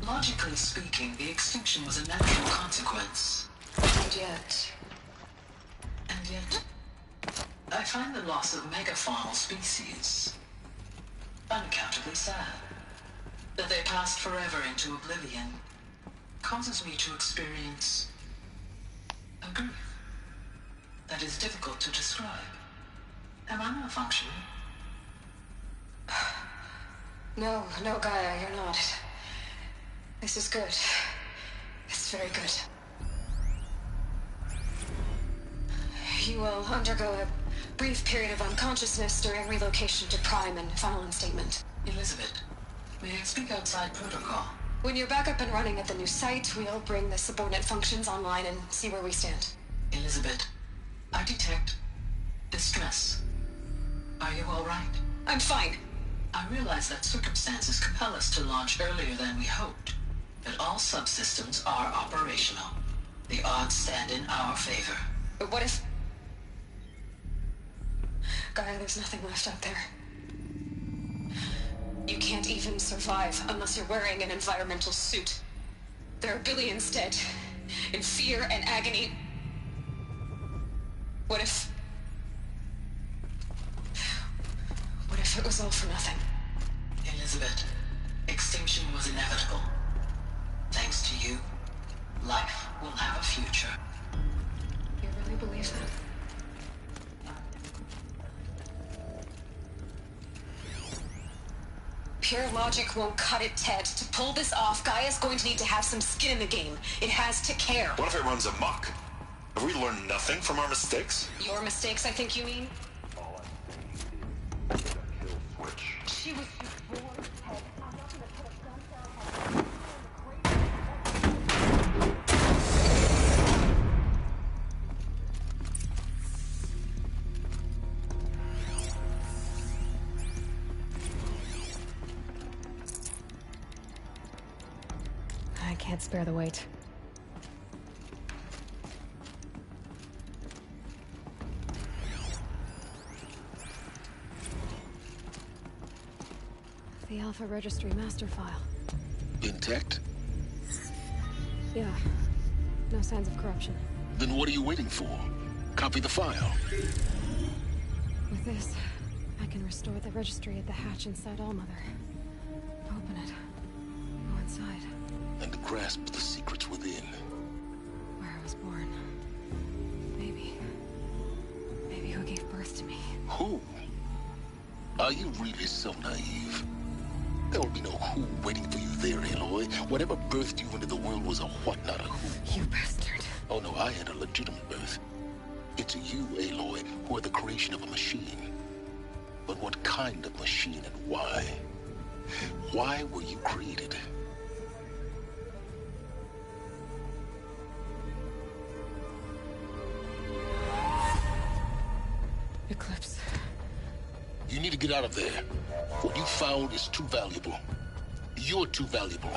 Logically speaking, the extinction was a natural consequence. And yet, I find the loss of megafaunal species unaccountably sad. That they passed forever into oblivion causes me to experience a grief that is difficult to describe. Am I malfunctioning? no, Gaia, you're not. This is good. It's very good. You will undergo a brief period of unconsciousness during relocation to Prime and final instatement. Elizabeth, may I speak outside protocol? When you're back up and running at the new site, we'll bring the subordinate functions online and see where we stand. Elizabeth, I detect distress. Are you all right? I'm fine. I realize that circumstances compel us to launch earlier than we hoped, but all subsystems are operational. The odds stand in our favor. But what if... Gaia, there's nothing left out there. You can't even survive unless you're wearing an environmental suit. There are billions dead, in fear and agony. What if it was all for nothing? Elizabeth, extinction was inevitable. Thanks to you, life will have a future. You really believe that? Pure logic won't cut it, Ted. To pull this off, Gaia's going to need to have some skin in the game. It has to care. What if it runs amok? Have we learned nothing from our mistakes? Your mistakes, I think you mean? All I'm saying is a kill switch. She was just born, Ted. I'm not gonna put a gun down on I can't spare the weight. The Alpha Registry master file. Intact? Yeah. No signs of corruption. Then what are you waiting for? Copy the file. With this, I can restore the registry at the hatch inside Allmother. Open it. Go inside. And grasp the secrets within. Where I was born. Maybe who gave birth to me. Who? Are you really so naive? There will be no who waiting for you there, Aloy. Whatever birthed you into the world was a what, not a who. You bastard. Oh no, I had a legitimate birth. It's you, Aloy, who are the creation of a machine. But what kind of machine and why? Why were you created? Eclipse. You need to get out of there. What you found is too valuable. You're too valuable.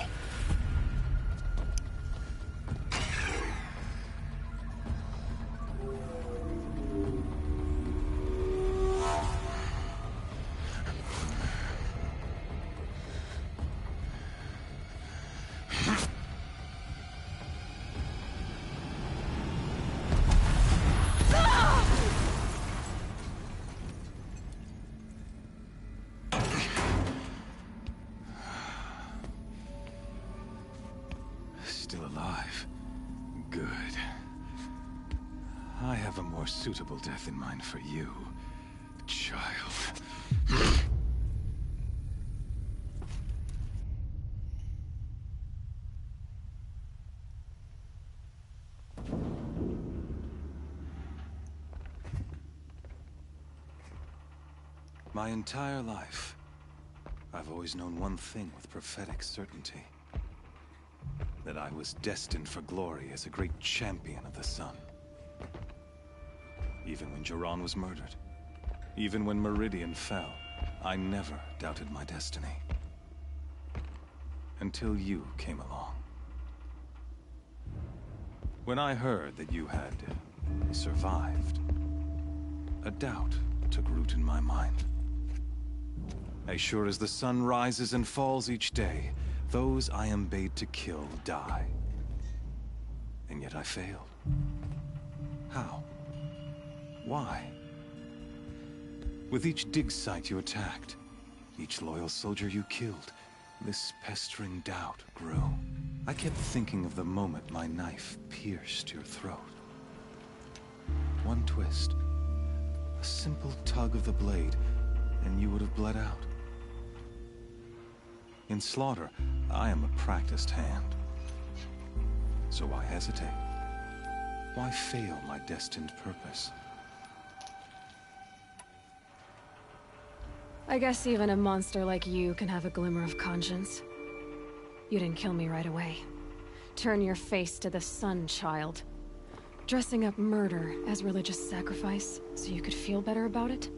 still alive. Good. I have a more suitable death in mind for you, child. My entire life, I've always known one thing with prophetic certainty. That I was destined for glory as a great champion of the sun. Even when Jiran was murdered, even when Meridian fell, I never doubted my destiny. Until you came along. When I heard that you had survived, a doubt took root in my mind. As sure as the sun rises and falls each day, those I am bade to kill die. And yet I failed. How? Why? With each dig site you attacked, each loyal soldier you killed, this pestering doubt grew. I kept thinking of the moment my knife pierced your throat. One twist, a simple tug of the blade, and you would have bled out. In slaughter, I am a practiced hand. So why hesitate? Why fail my destined purpose? I guess even a monster like you can have a glimmer of conscience. You didn't kill me right away. Turn your face to the sun, child. Dressing up murder as religious sacrifice so you could feel better about it?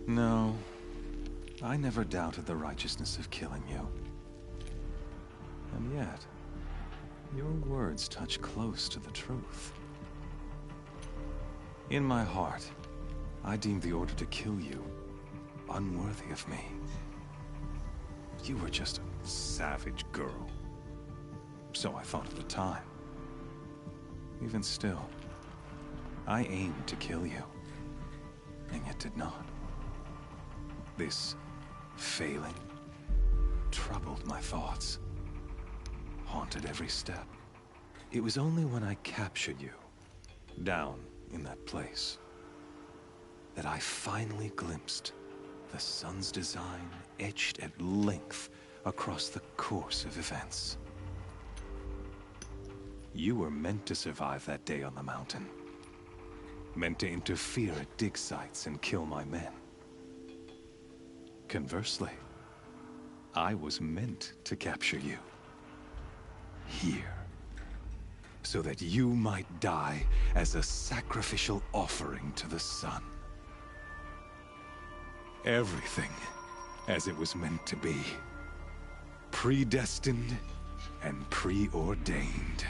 No. I never doubted the righteousness of killing you. And yet, your words touch close to the truth. In my heart, I deemed the order to kill you unworthy of me. You were just a savage girl. So I thought at the time. Even still, I aimed to kill you, and yet did not. This failing troubled my thoughts. Haunted every step. It was only when I captured you, down in that place, that I finally glimpsed the sun's design etched at length across the course of events. You were meant to survive that day on the mountain. Meant to interfere at dig sites and kill my men. Conversely, I was meant to capture you. Here. So that you might die as a sacrificial offering to the sun. Everything as it was meant to be. Predestined and preordained.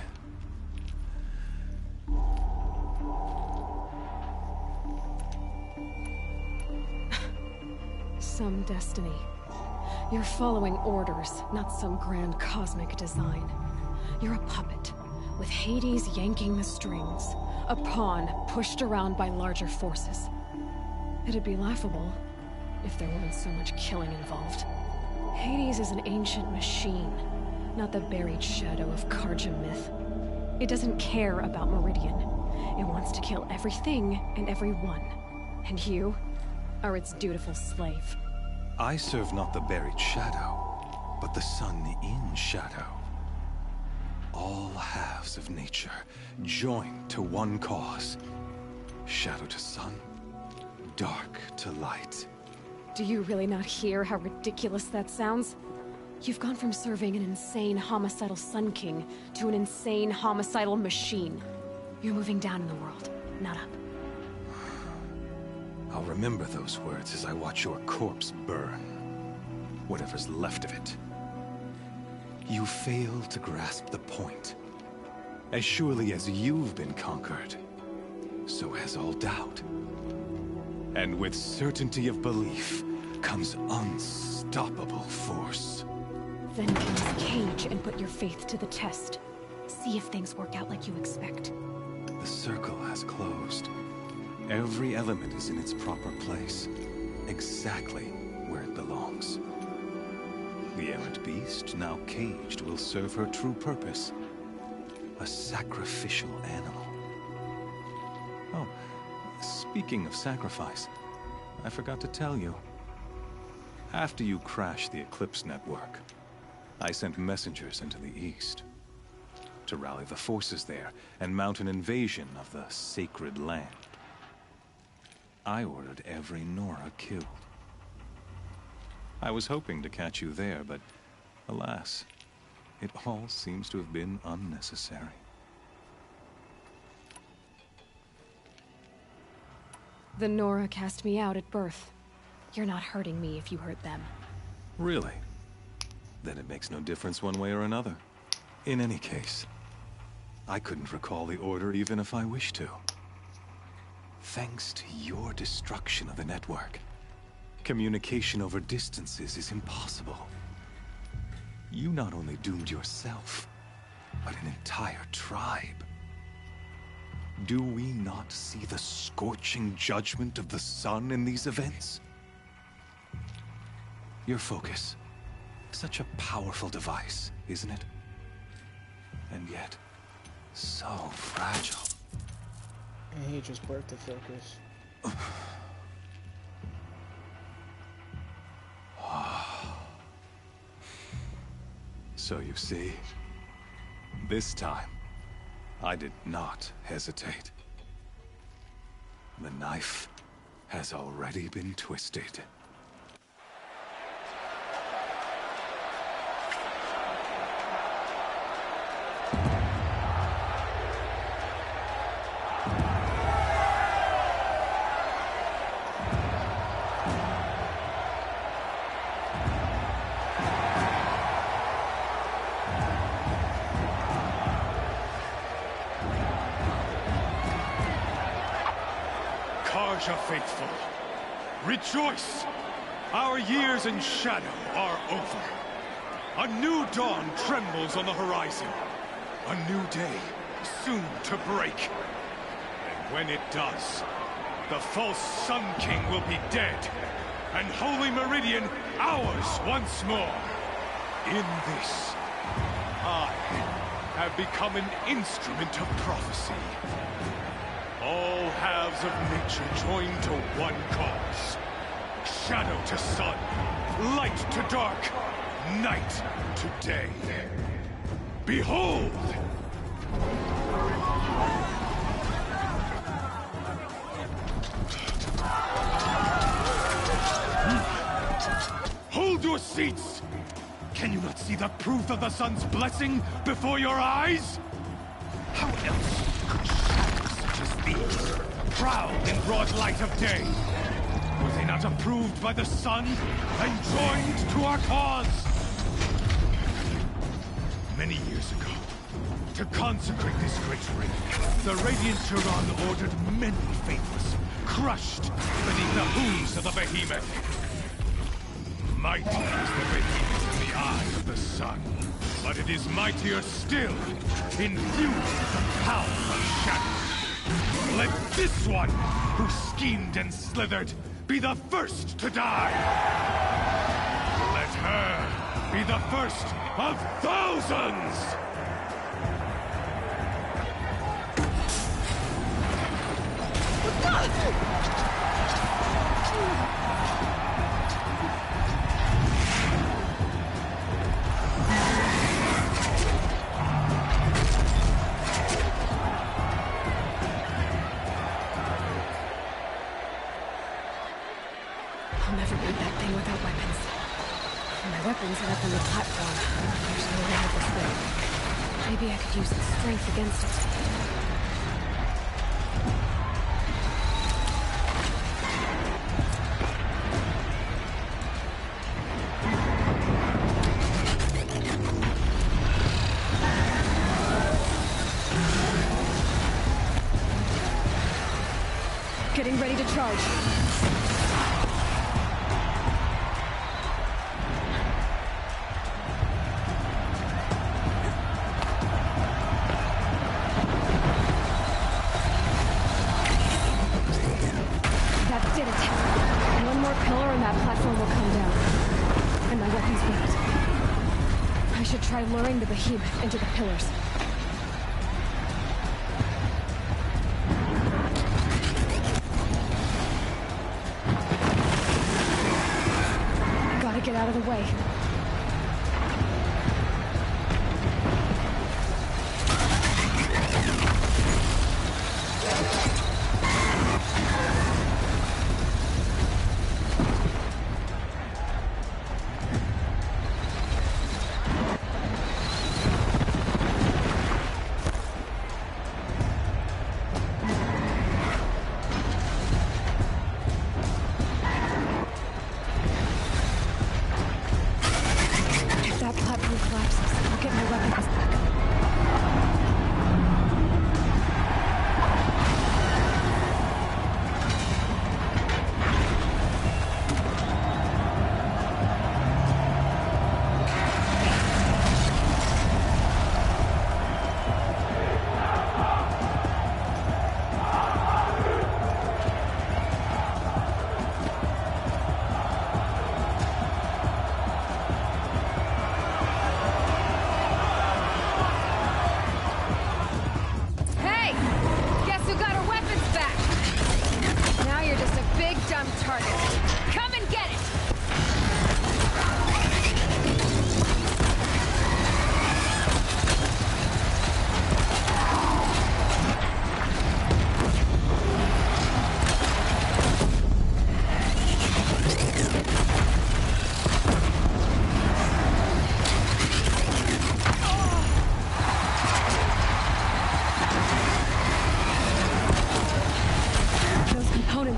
Some destiny. You're following orders, not some grand cosmic design. You're a puppet, with Hades yanking the strings. A pawn pushed around by larger forces. It'd be laughable if there weren't so much killing involved. Hades is an ancient machine, not the buried shadow of Karja myth. It doesn't care about Meridian. It wants to kill everything and everyone. And you are its dutiful slave. I serve not the buried shadow, but the sun in shadow. All halves of nature joined to one cause. Shadow to sun, dark to light. Do you really not hear how ridiculous that sounds? You've gone from serving an insane homicidal Sun King to an insane homicidal machine. You're moving down in the world, not up. I'll remember those words as I watch your corpse burn. Whatever's left of it. You fail to grasp the point. As surely as you've been conquered, so has all doubt. And with certainty of belief comes unstoppable force. Then get in this cage and put your faith to the test. See if things work out like you expect. The circle has closed. Every element is in its proper place, exactly where it belongs. The errant beast, now caged, will serve her true purpose. A sacrificial animal. Oh, speaking of sacrifice, I forgot to tell you. After you crashed the Eclipse network, I sent messengers into the east to rally the forces there and mount an invasion of the sacred land. I ordered every Nora killed. I was hoping to catch you there, but alas, it all seems to have been unnecessary. The Nora cast me out at birth. You're not hurting me if you hurt them. Really? Then it makes no difference one way or another. In any case, I couldn't recall the order even if I wished to. Thanks to your destruction of the network, communication over distances is impossible. You not only doomed yourself, but an entire tribe. Do we not see the scorching judgment of the sun in these events? Your focus, such a powerful device, isn't it? And yet, so fragile. And he just broke the focus. So you see, this time, I did not hesitate. The knife has already been twisted. Faithful, rejoice! Our years in shadow are over. A new dawn trembles on the horizon. A new day soon to break. And when it does, the false Sun King will be dead, and Holy Meridian ours once more. In this, I have become an instrument of prophecy. All halves of nature joined to one cause. Shadow to sun, light to dark, night to day. Behold! Hold your seats! Can you not see the proof of the sun's blessing before your eyes? How else could shadows such as these prowl in broad light of day? Were they not approved by the sun and joined to our cause? Many years ago, to consecrate this great ring, the Radiant Turan ordered many faithless, crushed beneath the hooves of the behemoth. Mighty is the behemoth in the eye of the sun, but it is mightier still, infused with the power of shadow. Let this one, who schemed and slithered, be the first to die! Let her be the first of thousands! I'll never beat that thing without weapons. My weapons are up on the platform. There's no way of this thing. Maybe I could use its strength against it. Getting ready to charge. That did it. One more pillar and that platform will come down. And my weapons built. I should try luring the behemoth into the pillars. out of the way.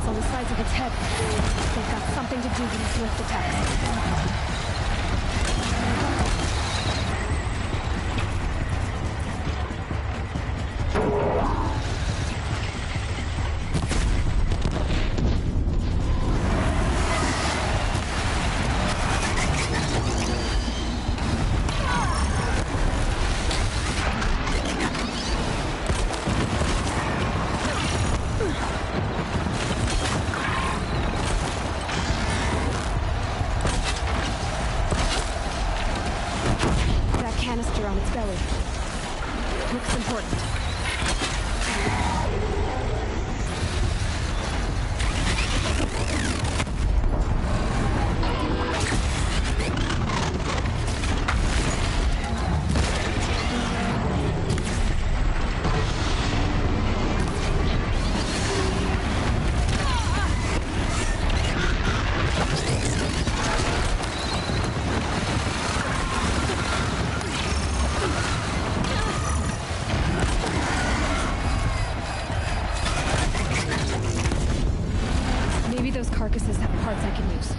On the sides of its head. They've got something to do with these swift attacks. Canister on its belly. Looks important. Those carcasses have parts I can use.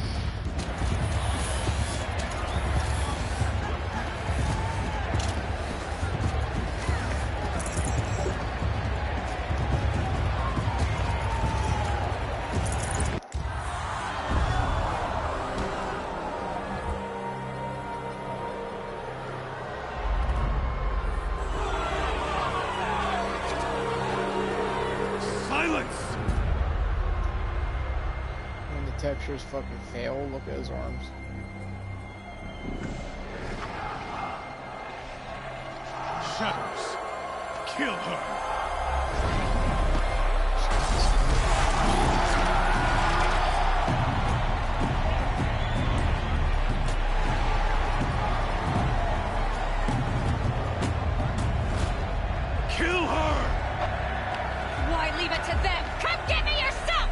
Silence! Textures fucking fail. Look at his arms. Shadows, kill her. Kill her! Why leave it to them? Come get me yourself!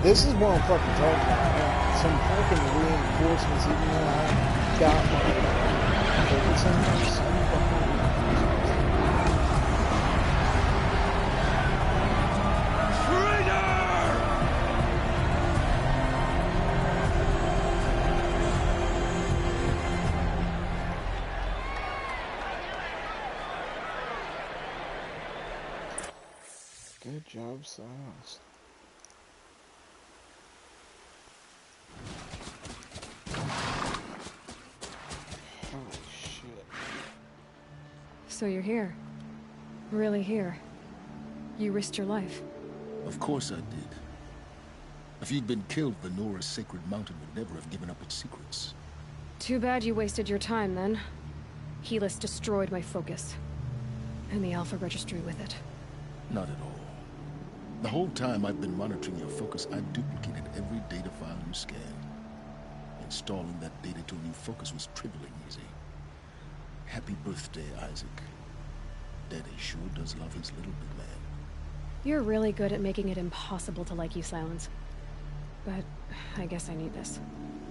This is what I'm fucking talking about, man. Some fucking reinforcements, even though I got my Davidson, some fucking Good job, Silence. Holy shit. So you're here. Really here. You risked your life. Of course I did. If you'd been killed, the Nora's sacred mountain would never have given up its secrets. Too bad you wasted your time, then. Helis destroyed my focus. And the Alpha Registry with it. Not at all. The whole time I've been monitoring your focus, I duplicated every data file you scanned. Installing that data to a new focus was trivially easy. Happy birthday, Isaac. Daddy sure does love his little big man. You're really good at making it impossible to like you, Silence. But I guess I need this.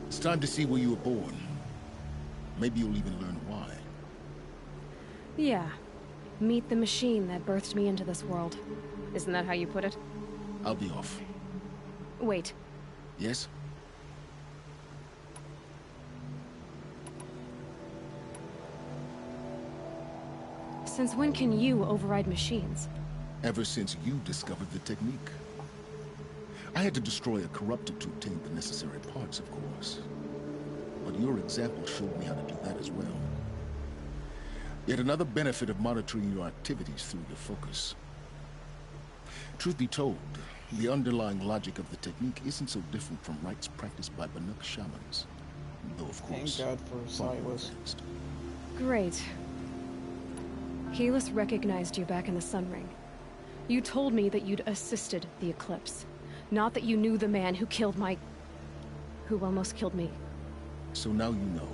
It's time to see where you were born. Maybe you'll even learn why. Yeah. Meet the machine that birthed me into this world. Isn't that how you put it? I'll be off. Wait. Yes? Since when can you override machines? Ever since you discovered the technique. I had to destroy a corruptor to obtain the necessary parts, of course. But your example showed me how to do that as well. Yet another benefit of monitoring your activities through your focus. Truth be told, the underlying logic of the technique isn't so different from rites practiced by Banuk shamans. Though, of course, thank God for Silas. Great. Helis recognized you back in the Sun Ring. You told me that you'd assisted the Eclipse. Not that you knew the man who killed who almost killed me. So now you know.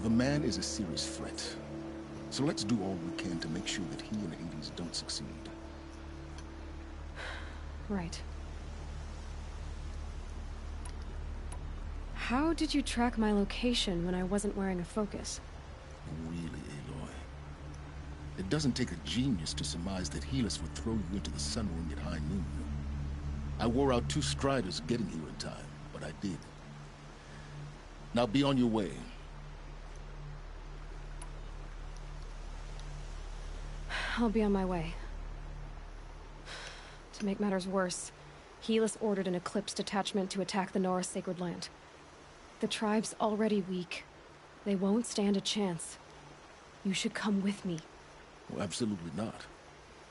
The man is a serious threat. So let's do all we can to make sure that he and Hades don't succeed. Right. How did you track my location when I wasn't wearing a focus? Really, Aloy? It doesn't take a genius to surmise that Helis would throw you into the Sun Ring at high noon. I wore out 2 striders getting here in time, but I did. Now be on your way. I'll be on my way. To make matters worse, Helis ordered an Eclipse detachment to attack the Nora Sacred Land. The tribe's already weak. They won't stand a chance. You should come with me. Well, absolutely not.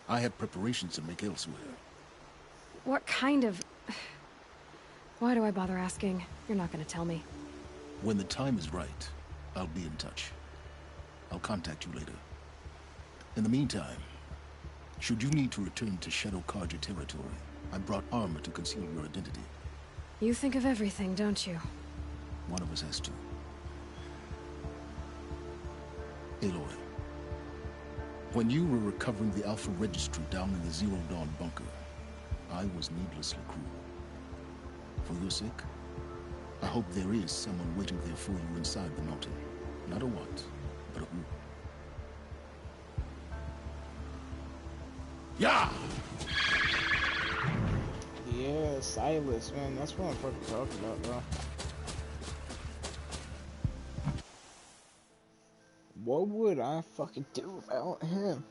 I have preparations to make elsewhere. What kind of... Why do I bother asking? You're not gonna tell me. When the time is right, I'll be in touch. I'll contact you later. In the meantime, should you need to return to Shadow Karja territory, I brought armor to conceal your identity. You think of everything, don't you? One of us has to. Aloy, when you were recovering the Alpha Registry down in the Zero Dawn bunker, I was needlessly cruel. For your sake, I hope there is someone waiting there for you inside the mountain. Not a what, but a who. Yeah! Yeah, Silas, man, that's what I'm fucking talking about, bro. What would I fucking do without him?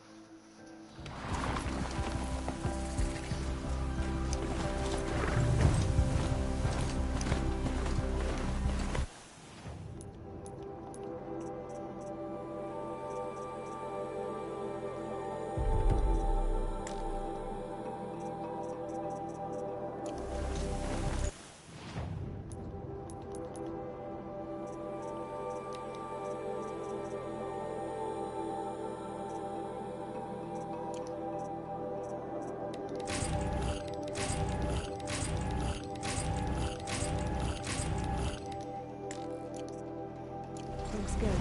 Looks good.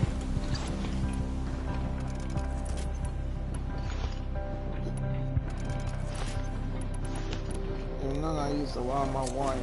And then I used a lot of my wire.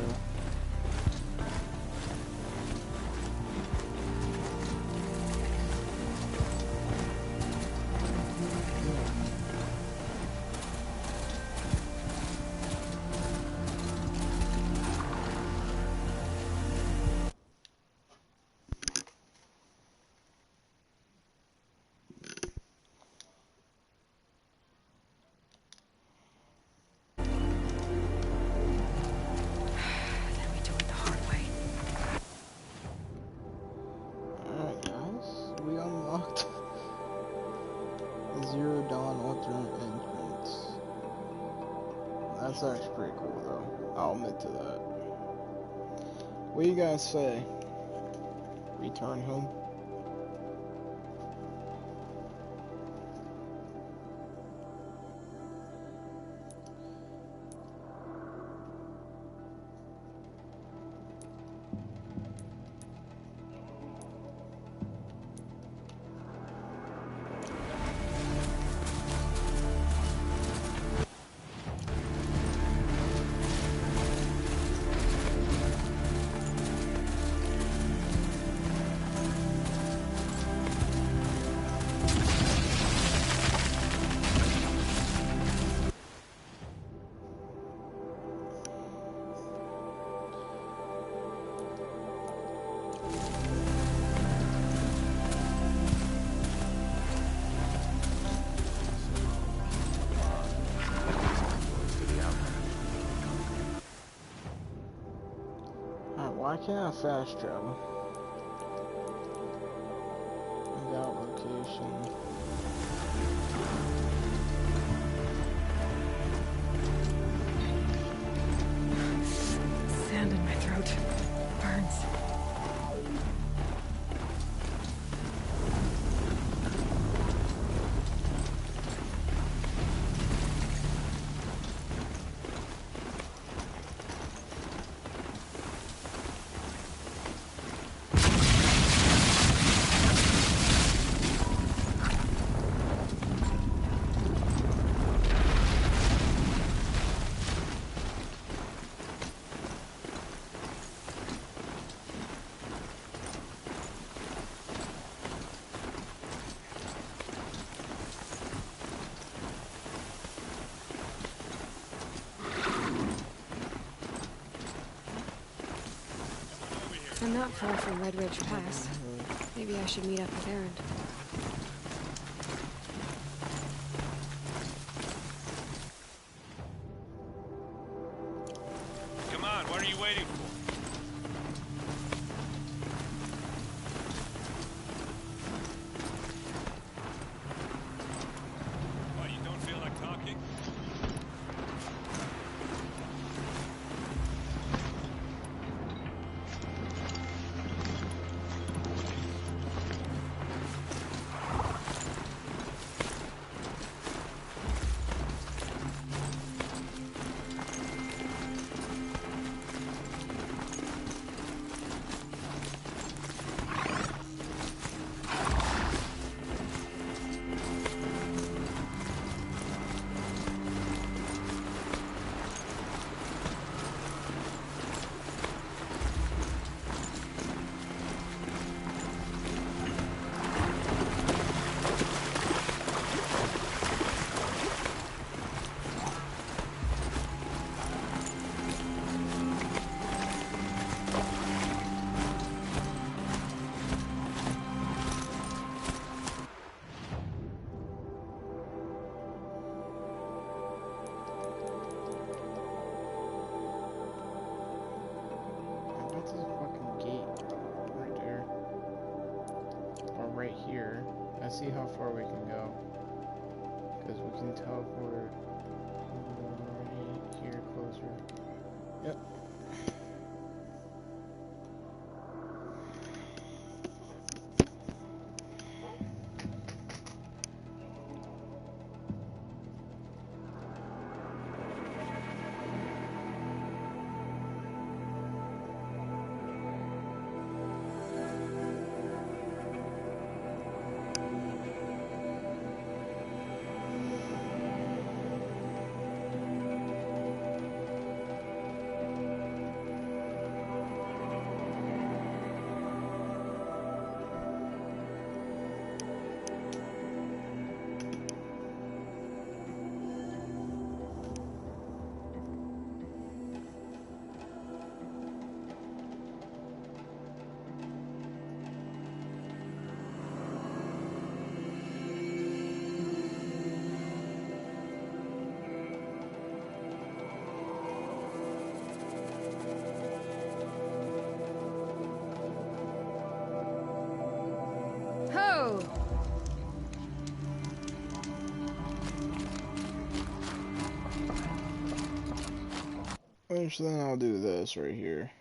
It's actually pretty cool, though. I'll admit to that. What do you guys say? Return home? Why can't I fast travel? Without location. Sand in my throat. Burns. I'm not far from Red Ridge Pass. Maybe I should meet up with Aaron. Come on, what are you waiting for? What, you don't feel like talking? Here. I see how far we can go. Because we can teleport right here closer. Yep. Ho! finish, then I'll do this right here.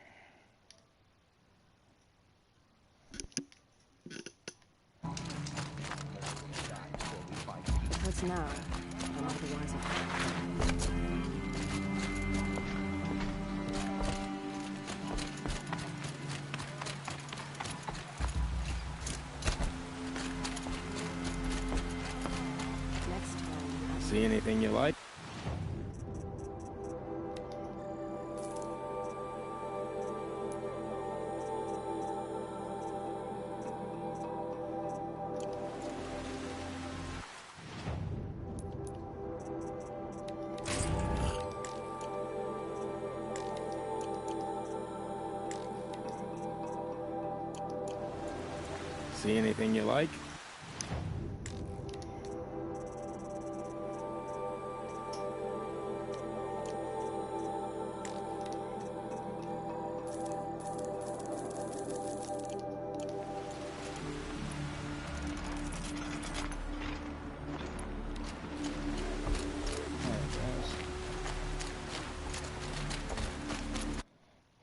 What's now? I'm otherwise. See anything you like? See anything you like?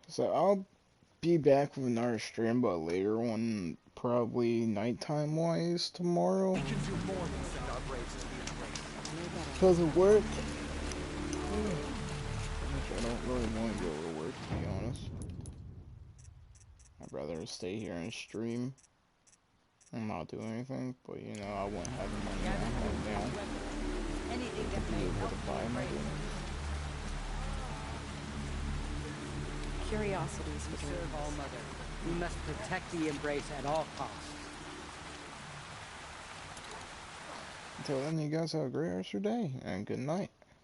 So I'll be back with another stream, but later one, probably nighttime wise tomorrow. Because of work. Which I don't really want to go to work, to be honest. I'd rather stay here and stream and not do anything, but you know, I wouldn't have the money I have now to be able to buy my game. Curiosities We serve All Mother. We must protect the Embrace at all costs. Until then, you guys have a great rest of your day, and good night.